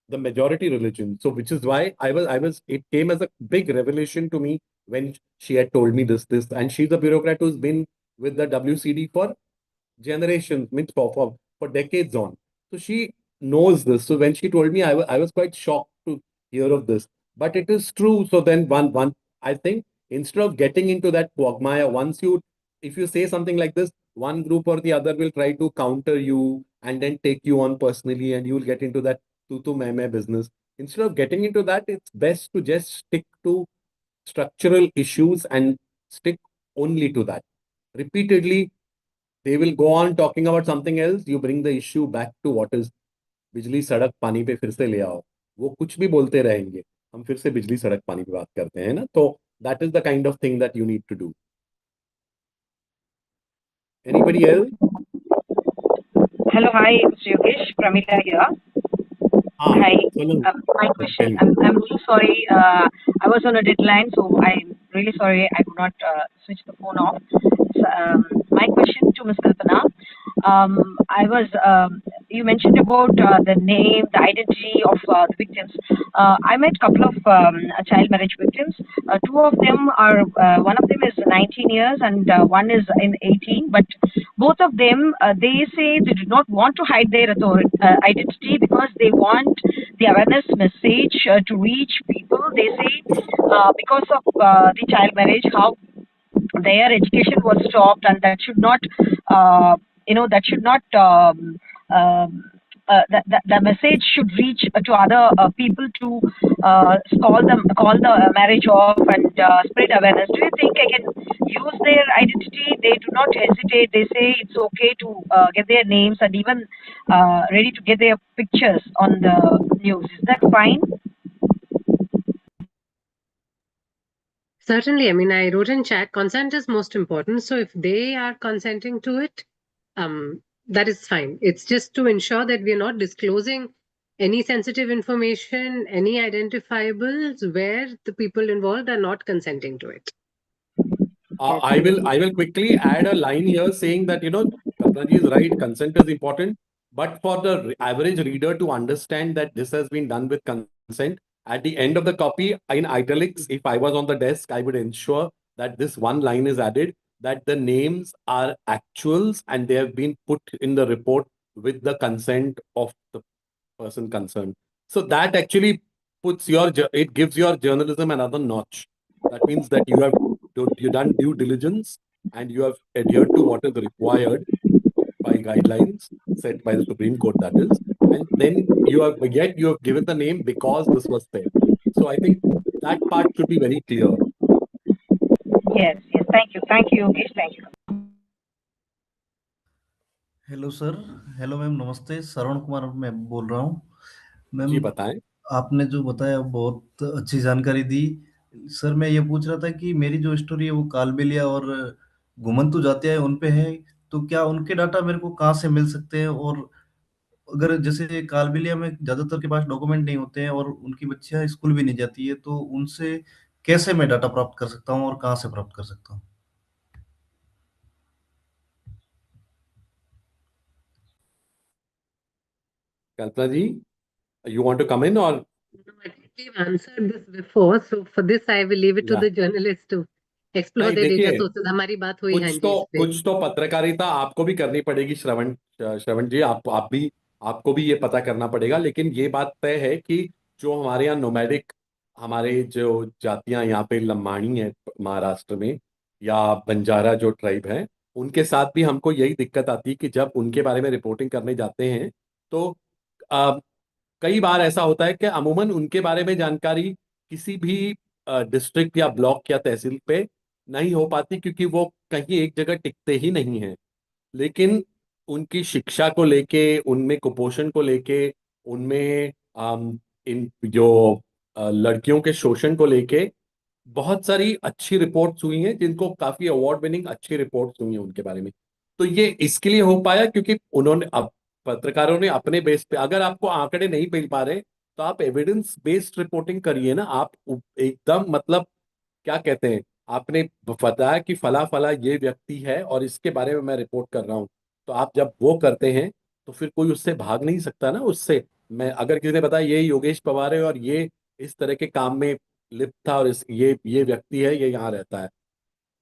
the majority religion. So which is why it came as a big revelation to me when she had told me this. And she's a bureaucrat who's been with the WCD for generations, means for decades on. So she knows this. So when she told me, I was quite shocked to hear of this. But it is true. So then I think instead of getting into that quagmire, if you say something like this, one group or the other will try to counter you and then take you on personally, and you'll get into that tu meh business. Instead of getting into that, it's best to just stick to structural issues and stick only to that. Repeatedly, they will go on talking about something else. You bring the issue back to what is बिजली सड़क पानी पे फिर से ले आओ. वो कुछ भी बोलते रहेंगे, हम फिर से बिजली सड़क पानी पे बात करते हैं ना. तो that is the kind of thing that you need to do. Anybody else? Hello, hi, Mr. Yogesh, Pramila here. हाँ, Hi, चलो. my Tell question. me. I'm really sorry. I was on a deadline, so I'm really sorry I could not switch the phone off. So, my question to Ms. Kalpana. I was you mentioned about the name, the identity of the victims. I met a couple of child marriage victims. Two of them are one of them is 19 years and one is in 18. But both of them they say they do not want to hide their identity because they want the awareness message to reach people. They say because of the child marriage, how their education was stopped, and that should not that should not the message should reach to other people to call the marriage off and spread awareness. Do you think I can use their identity? They do not hesitate. They say it's okay to get their names and even ready to get their pictures on the news. Is that fine? Certainly. I mean, I wrote in chat, consent is most important. So if they are consenting to it, that is fine. It's just to ensure that we are not disclosing any sensitive information, any identifiables where the people involved are not consenting to it. I will quickly add a line here saying that, Kalpana ji is right, consent is important, but for the average reader to understand that this has been done with consent, at the end of the copy, in italics, if I was on the desk, I would ensure that this one line is added, that the names are actuals and they have been put in the report with the consent of the person concerned. So that actually it gives your journalism another notch. That means that you done due diligence and you have adhered to what is required by guidelines set by the Supreme Court, that is, and then you have given the name because this was said. So I think that part should be very clear. Yes, yes. Thank you, Yogesh. Thank you. Hello sir, hello ma'am, नमस्ते. श्रवण कुमार मैं बोल रहा हूँ. Ma'am, जी बताएं. आपने जो बताया बहुत अच्छी जानकारी दी. सर मैं ये पूछ रहा था कि मेरी जो स्टोरी है वो कालबेलिया और घुमंतू जातिया है उन पे है, तो क्या उनके डाटा मेरे को कहाँ से मिल सकते हैं? और अगर जैसे कालबेलिया में ज्यादातर के पास डॉक्यूमेंट नहीं होते हैं और उनकी बच्चियां स्कूल भी नहीं जाती है, तो उनसे कैसे मैं डाटा प्राप्त कर सकता हूँ और कहाँ से प्राप्त कर सकता हूँ? Kalpana ji, you want to come in or? No, I think we've answered this before. So for this, I will leave it to Yeah. the journalists to explore नहीं their data देखिए, sources. हमारी बात हुई हाँ जी इस पे. कुछ तो पत्रकारिता आपको भी करनी पड़ेगी, श्रवण जी. आपको भी ये पता करना पड़ेगा. लेकिन ये बात तय है कि जो हमारे यहाँ नोमैडिक, हमारे जो जातियां यहाँ पे लम्बाणी है महाराष्ट्र में, या बंजारा जो ट्राइब है, उनके साथ भी हमको यही दिक्कत आती है कि जब उनके बारे में रिपोर्टिंग करने जाते हैं तो कई बार ऐसा होता है कि अमूमन उनके बारे में जानकारी किसी भी डिस्ट्रिक्ट या ब्लॉक या तहसील पे नहीं हो पाती, क्योंकि वो कहीं एक जगह टिकते ही नहीं हैं. लेकिन उनकी शिक्षा को लेके, उनमें कुपोषण को लेके, उनमें इन जो लड़कियों के शोषण को लेके बहुत सारी अच्छी रिपोर्ट्स हुई हैं, जिनको काफी अवार्ड विनिंग अच्छी रिपोर्ट्स हुई हैं उनके बारे में. तो ये इसके लिए हो पाया क्योंकि उन्होंने अब पत्रकारों ने अपने बेस पे, अगर आपको आंकड़े नहीं मिल पा रहे तो आप एविडेंस बेस्ड रिपोर्टिंग करिए ना. आप एकदम मतलब क्या कहते हैं, आपने बताया कि फला फला ये व्यक्ति है और इसके बारे में मैं रिपोर्ट कर रहा हूं, तो आप जब वो करते हैं तो फिर कोई उससे भाग नहीं सकता ना उससे. मैं अगर किसी ने बताया ये योगेश पवार है और ये इस तरह के काम में लिप्त था और ये व्यक्ति है, ये यहाँ रहता है,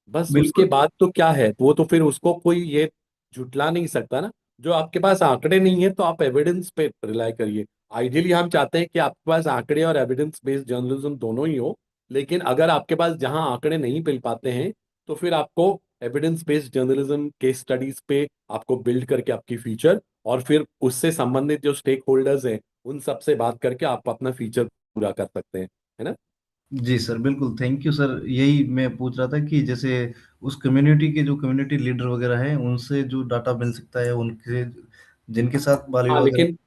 बस उसके बिल्कुल बाद तो क्या है, वो तो फिर उसको कोई ये झुटला नहीं सकता ना। जो आपके पास आंकड़े नहीं है तो आप एविडेंस पे रिलाई करिए। आइडियली हम चाहते हैं कि आपके पास आंकड़े और एविडेंस बेस्ड जर्नलिज्म दोनों ही हो, लेकिन अगर आपके पास जहां आंकड़े नहीं मिल पाते हैं तो फिर आपको evidence based journalism case studies पे आपको बिल्ड करके आपकी फीचर, और फिर उससे संबंधित जो स्टेक होल्डर्स हैं उन सब से बात करके आप अपना फीचर पूरा कर सकते हैं, है ना। जी सर, बिल्कुल थैंक यू सर। यही मैं पूछ रहा था कि जैसे उस कम्युनिटी के जो कम्युनिटी लीडर वगैरह हैं उनसे जो डाटा मिल सकता है, उनके जिनके साथ बाल हाँ, विवाह वगैरह। लेकिन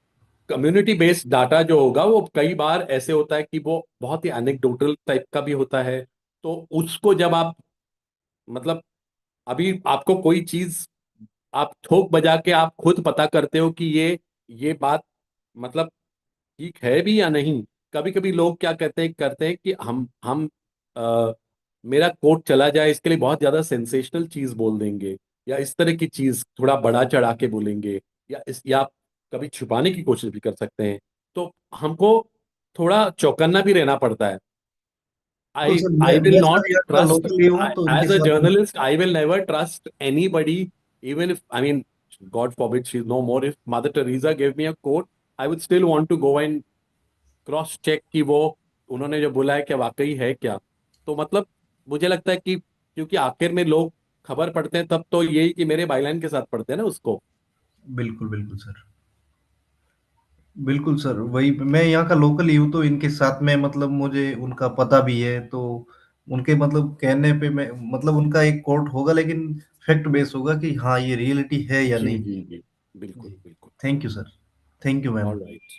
कम्युनिटी बेस्ड डाटा जो होगा वो कई बार ऐसे होता है कि वो बहुत ही एनेक्डोटल टाइप का भी होता है। तो उसको जब आप, मतलब अभी आपको कोई चीज आप ठोक बजा के आप खुद पता करते हो कि ये बात मतलब ठीक है भी या नहीं। कभी कभी लोग क्या करते हैं कि हम मेरा कोट चला जाए इसके लिए बहुत ज्यादा सेंसेशनल चीज बोल देंगे, या इस तरह की चीज थोड़ा बड़ा चढ़ा के बोलेंगे, या कभी छुपाने की कोशिश भी कर सकते हैं। तो हमको थोड़ा चौकन्ना भी रहना पड़ता है। तो I सर I will मैं not सर यहाँ का trust लोकल ही हूँ तो इनके as a साथ। journalist. I will never trust anybody, even if, I mean, God forbid she's no more. If Mother Teresa gave me a quote, I would still want to go and cross check कि वो उन्होंने जो बोला है क्या वाकई है क्या। तो मतलब मुझे लगता है कि क्योंकि आखिर में लोग खबर पढ़ते हैं तब तो यही कि मेरे बाइलाइन के साथ पढ़ते हैं ना उसको। बिल्कुल बिल्कुल सर। बिल्कुल सर, वही मैं यहाँ का लोकल ही हूँ तो इनके साथ में मतलब मुझे उनका पता भी है। तो उनके मतलब कहने पे मैं मतलब उनका एक कोर्ट होगा लेकिन फैक्ट बेस होगा कि हाँ ये रियलिटी है या जी नहीं। जी जी, बिल्कुल जी। बिल्कुल। Thank you sir. Thank you ma'am. Alright,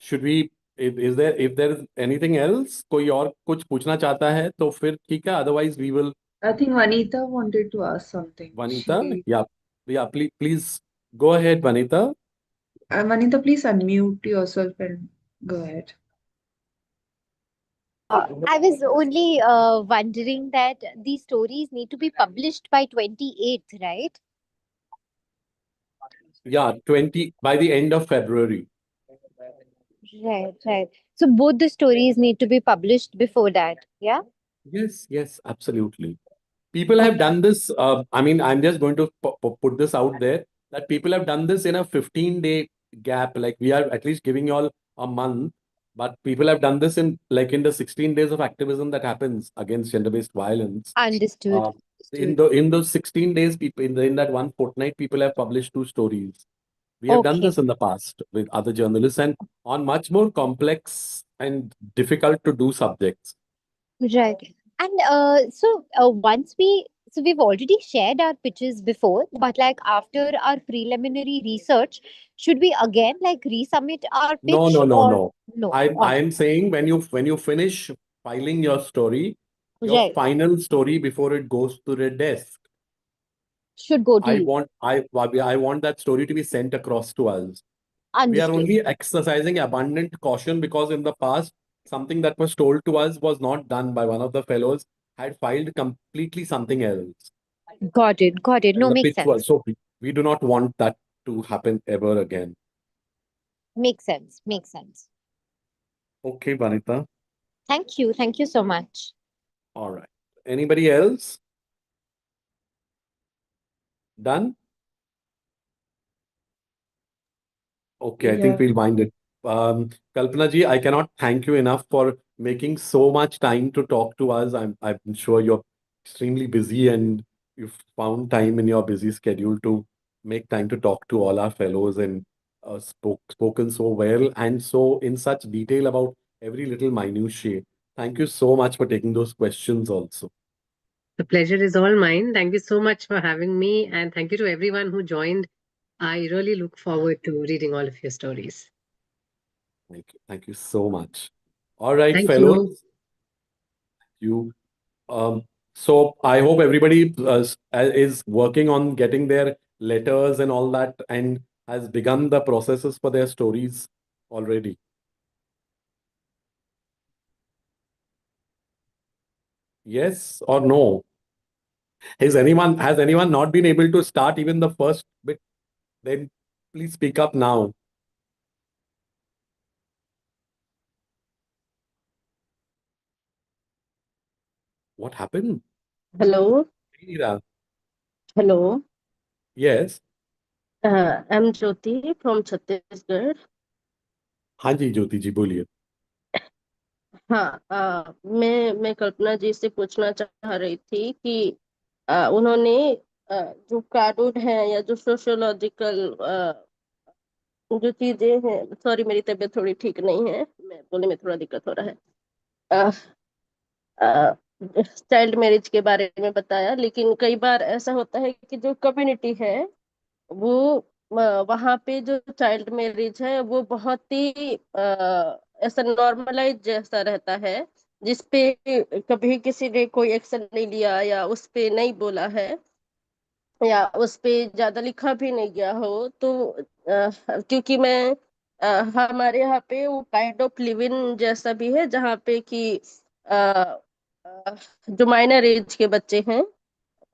should we, if there is anything else, कोई और कुछ पूछना चाहता है तो फिर ठीक है, otherwise we will. I think Vanita wanted to ask something. Vanita, She, या please please go ahead Vanita. Vanita, please unmute yourself and go ahead. I was only wondering that these stories need to be published by 28th, right? Yeah, 20 by the end of February. Right, right. So both the stories need to be published before that. Yeah. Yes, yes, absolutely. People have Okay. done this. I mean, I'm just going to put this out there that people have done this in a 15-day gap. Like we are at least giving you all a month, but people have done this in like in the 16 days of activism that happens against gender-based violence. Understood. Uh, in those 16 days, people in that one fortnight, people have published 2 stories. We have done Okay. this in the past with other journalists and on much more complex and difficult to do subjects. Right. And once so we've already shared our pitches before, but like after our preliminary research, should we again like resubmit our No, pitch no, no, or no. no? I'm saying when you finish filing your story, your Right. final story before it goes to the desk, Should go to I you. want I want that story to be sent across to us. We are Understood. only exercising abundant caution because in the past something that was told to us was not done by one of the fellows, had filed completely something else. Got it. Got it. And No, the makes pitch was sense. so we do not want that to happen ever again. Makes sense. Makes sense. Okay, Vanita. Thank you. Thank you so much. All right. Anybody else? Done? Okay, I think Yeah. we'll wind it. Kalpana ji, I cannot thank you enough for making so much time to talk to us. I'm sure you're extremely busy and you've found time in your busy schedule to make time to talk to all our fellows and spoken so well and so in such detail about every little minutiae. Thank you so much for taking those questions also. The pleasure is all mine. Thank you so much for having me. And thank you to everyone who joined. I really look forward to reading all of your stories. Thank you. Thank you so much. All right, Thank you. fellows. You so I hope everybody is working on getting their letters and all that and has begun the processes for their stories already. Yes or no? Has anyone not been able to start even the first bit? Then Please speak up now. What happened? Hello, Meera. hello. Yes. I'm Jyoti from Chhattisgarh. हाँ जी ज्योति जी बोलिए। हाँ, मैं कल्पना जी से पूछना चाह रही थी कि उन्होंने जो कानून है या जो सोशियोलॉजिकल जो चीजें हैं, सॉरी मेरी तबीयत थोड़ी ठीक नहीं है, मैं बोलने में थोड़ा दिक्कत हो रहा है। चाइल्ड मैरिज के बारे में बताया, लेकिन कई बार ऐसा होता है कि जो कम्युनिटी है वो वहाँ पे जो चाइल्ड मैरिज है वो बहुत ही ऐसा नॉर्मलाइज जैसा रहता है, जिसपे कभी किसी ने कोई एक्शन नहीं लिया या उस पे नहीं बोला है या उस पे ज्यादा लिखा भी नहीं गया हो। तो क्योंकि मैं हमारे यहाँ पे वो काइंड ऑफ लिव इन जैसा भी है, जहाँ पे कि अ, जो माइनर एज के बच्चे हैं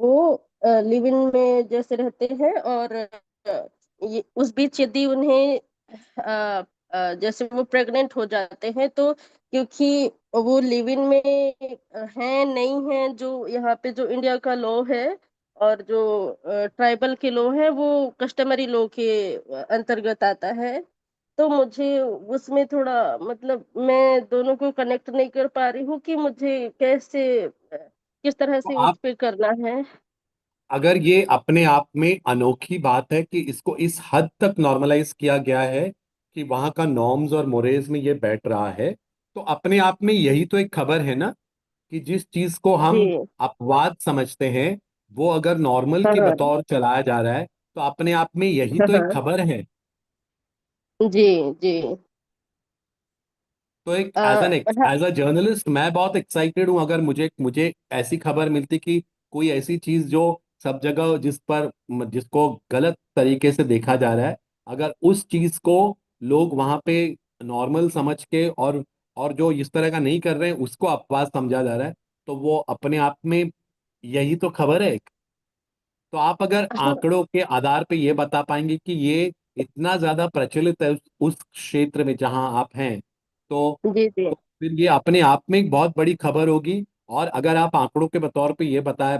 वो लिव इन में जैसे रहते हैं, और ये उस बीच यदि उन्हें जैसे वो प्रेग्नेंट हो जाते हैं, तो क्योंकि वो लिव इन में है नहीं है, जो यहाँ पे जो इंडिया का लॉ है और जो ट्राइबल के लॉ है वो कस्टमरी लॉ के अंतर्गत आता है। तो मुझे उसमें थोड़ा मतलब मैं दोनों को कनेक्ट नहीं कर पा रही हूँ कि मुझे कैसे किस तरह तो से उस आप, पे करना है। अगर ये अपने आप में अनोखी बात है कि इसको इस हद तक नॉर्मलाइज किया गया है कि वहां का नॉर्म्स और मोरेज में ये बैठ रहा है, तो अपने आप में यही तो एक खबर है ना कि जिस चीज को जी। हम अपवाद समझते हैं वो अगर नॉर्मल हाँ के हाँ। बतौर चलाया जा रहा है, तो अपने आप में यही हाँ तो एक हाँ। खबर है। जी जी। तो एक हाँ एज अ जर्नलिस्ट मैं बहुत एक्साइटेड हूं अगर मुझे मुझे ऐसी खबर मिलती कि कोई ऐसी चीज जो सब जगह जिसको गलत तरीके से देखा जा रहा है, अगर उस चीज को लोग वहां पे नॉर्मल समझ के और जो इस तरह का नहीं कर रहे हैं उसको अपवाद समझा जा रहा है, तो वो अपने आप में यही तो खबर है। तो आप अगर हाँ। आंकड़ों के आधार पे ये बता पाएंगे कि ये इतना ज्यादा प्रचलित है उस क्षेत्र में जहां आप हैं, तो जी जी। तो फिर ये अपने आप में एक बहुत बड़ी खबर होगी। और अगर आप आंकड़ों के बतौर पे ये बता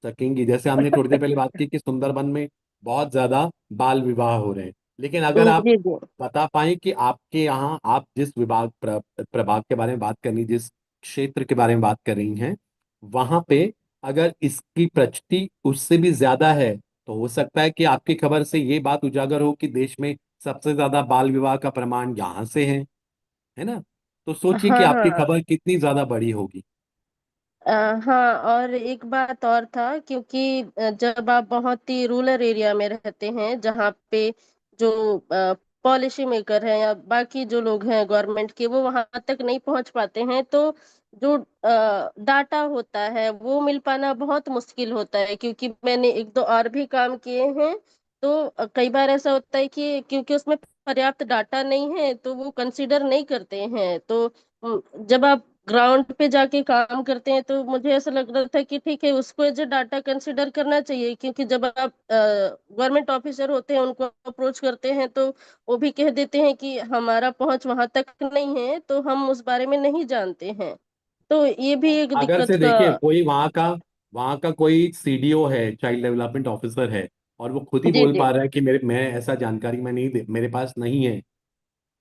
सकेंगी, जैसे हमने थोड़ी देर पहले बात की कि सुंदरबन में बहुत ज्यादा बाल विवाह हो रहे हैं, लेकिन अगर आप जी जी। बता पाए कि आपके यहाँ आप जिस प्रभाग के बारे में बात करनी, जिस क्षेत्र के बारे में बात कर रही हैं, वहां पे अगर इसकी प्रचिति उससे भी ज्यादा है, तो हो सकता है कि आपकी खबर से ये बात उजागर हो कि देश में सबसे ज्यादा बाल विवाह का प्रमाण यहाँ से है ना? तो सोचिए कि हाँ आपकी हाँ। खबर कितनी ज्यादा बड़ी होगी। हाँ, और एक बात और था, क्योंकि जब आप बहुत ही रूरल एरिया में रहते हैं जहाँ पे जो पॉलिसी मेकर हैं या बाकी जो लोग हैं गवर्नमेंट के, वो वहां तक नहीं पहुंच पाते हैं, तो जो डाटा होता है वो मिल पाना बहुत मुश्किल होता है। क्योंकि मैंने एक दो और भी काम किए हैं, तो कई बार ऐसा होता है कि क्योंकि उसमें पर्याप्त डाटा नहीं है तो वो कंसीडर नहीं करते हैं। तो जब आप ग्राउंड पे जाके काम करते हैं तो मुझे ऐसा लग रहा था कि ठीक है, उसको एज ए डाटा कंसिडर करना चाहिए, क्योंकि जब आप गवर्नमेंट ऑफिसर होते हैं उनको अप्रोच करते हैं तो वो भी कह देते हैं कि हमारा पहुंच वहां तक नहीं है, तो हम उस बारे में नहीं जानते हैं। तो ये भी एक अगर दिक्कत से का। देखिए कोई वहाँ का कोई सीडीओ है, चाइल्ड डेवलपमेंट ऑफिसर है, और वो खुद ही जी बोल जी। पा रहा है कि मैं ऐसा जानकारी मैं नहीं दे मेरे पास नहीं है,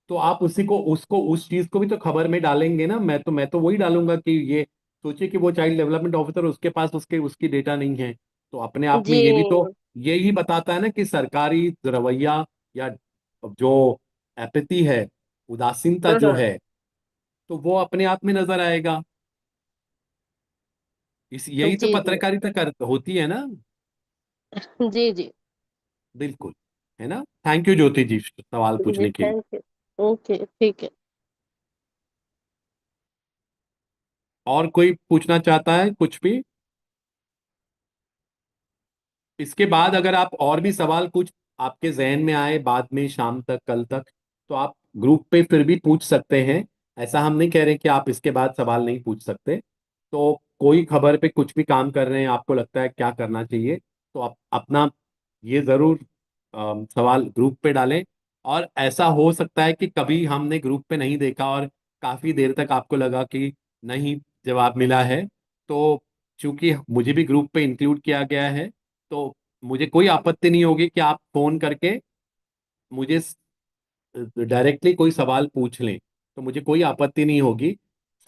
तो आप उसी को उसको उस चीज को भी तो खबर में डालेंगे ना। मैं तो वही डालूंगा कि ये सोचिए कि वो चाइल्ड डेवलपमेंट ऑफिसर, उसके पास उसकी डेटा नहीं है, तो अपने आप में जी ये भी तो यही बताता है ना कि सरकारी रवैया या जो एपैथी है, उदासीनता हाँ जो हाँ। है, तो वो अपने आप में नजर आएगा। यही तो जी जी। पत्रकारिता होती है ना। जी जी। बिल्कुल, है ना? थैंक यू ज्योति जी सवाल जी पूछने के लिए। Thank you. ओके ठीक है। और कोई पूछना चाहता है कुछ भी? इसके बाद अगर आप और भी सवाल कुछ आपके जहन में आए बाद में, शाम तक, कल तक, तो आप ग्रुप पे फिर भी पूछ सकते हैं। ऐसा हम नहीं कह रहे कि आप इसके बाद सवाल नहीं पूछ सकते। तो कोई खबर पे कुछ भी काम कर रहे हैं, आपको लगता है क्या करना चाहिए, तो आप अपना ये जरूर सवाल ग्रुप पे डालें। और ऐसा हो सकता है कि कभी हमने ग्रुप पे नहीं देखा और काफी देर तक आपको लगा कि नहीं जवाब मिला है, तो चूंकि मुझे भी ग्रुप पे इंक्लूड किया गया है, तो मुझे कोई आपत्ति नहीं होगी कि आप फोन करके मुझे डायरेक्टली कोई सवाल पूछ लें, तो मुझे कोई आपत्ति नहीं होगी।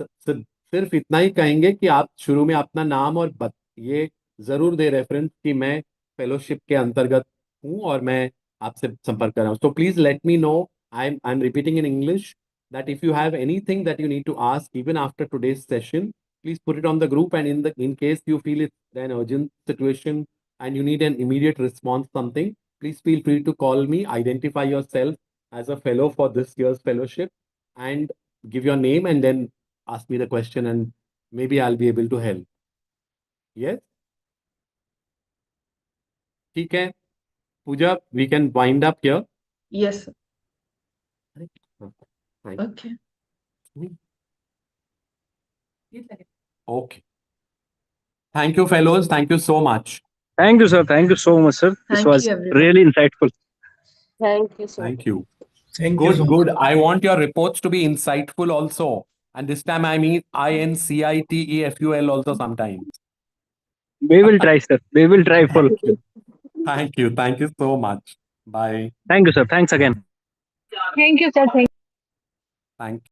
सिर्फ इतना ही कहेंगे कि आप शुरू में अपना नाम और ये जरूर दे रेफरेंस कि मैं फेलोशिप के अंतर्गत हूँ और मैं आपसे संपर्क कर रहा हूँ। So please let me know. I'm repeating in English that if you have anything that you need to ask even after today's session, please put it on the group. And in case you feel it's an urgent situation and you need an immediate response, something, please feel free to call me. Identify yourself as a fellow for this year's fellowship and give your name and then ask me the question and maybe I'll be able to help. Yes? ठीक है पूजा, we can wind up here. Yes, sir. Right. Okay. Okay. Thank you, fellows. Thank you so much. Thank you, sir. Thank you so much, sir. This Thank was you, everyone. really insightful. Thank you so much. Thank you. Thank you so Good, much. good. I want your reports to be insightful also. And this time I mean INCITEFUL also sometimes. We will try, sir. We will try full. Thank you. Thank you. Thank you so much. Bye. Thank you, sir. Thanks again. Thank you, sir. Thank Thank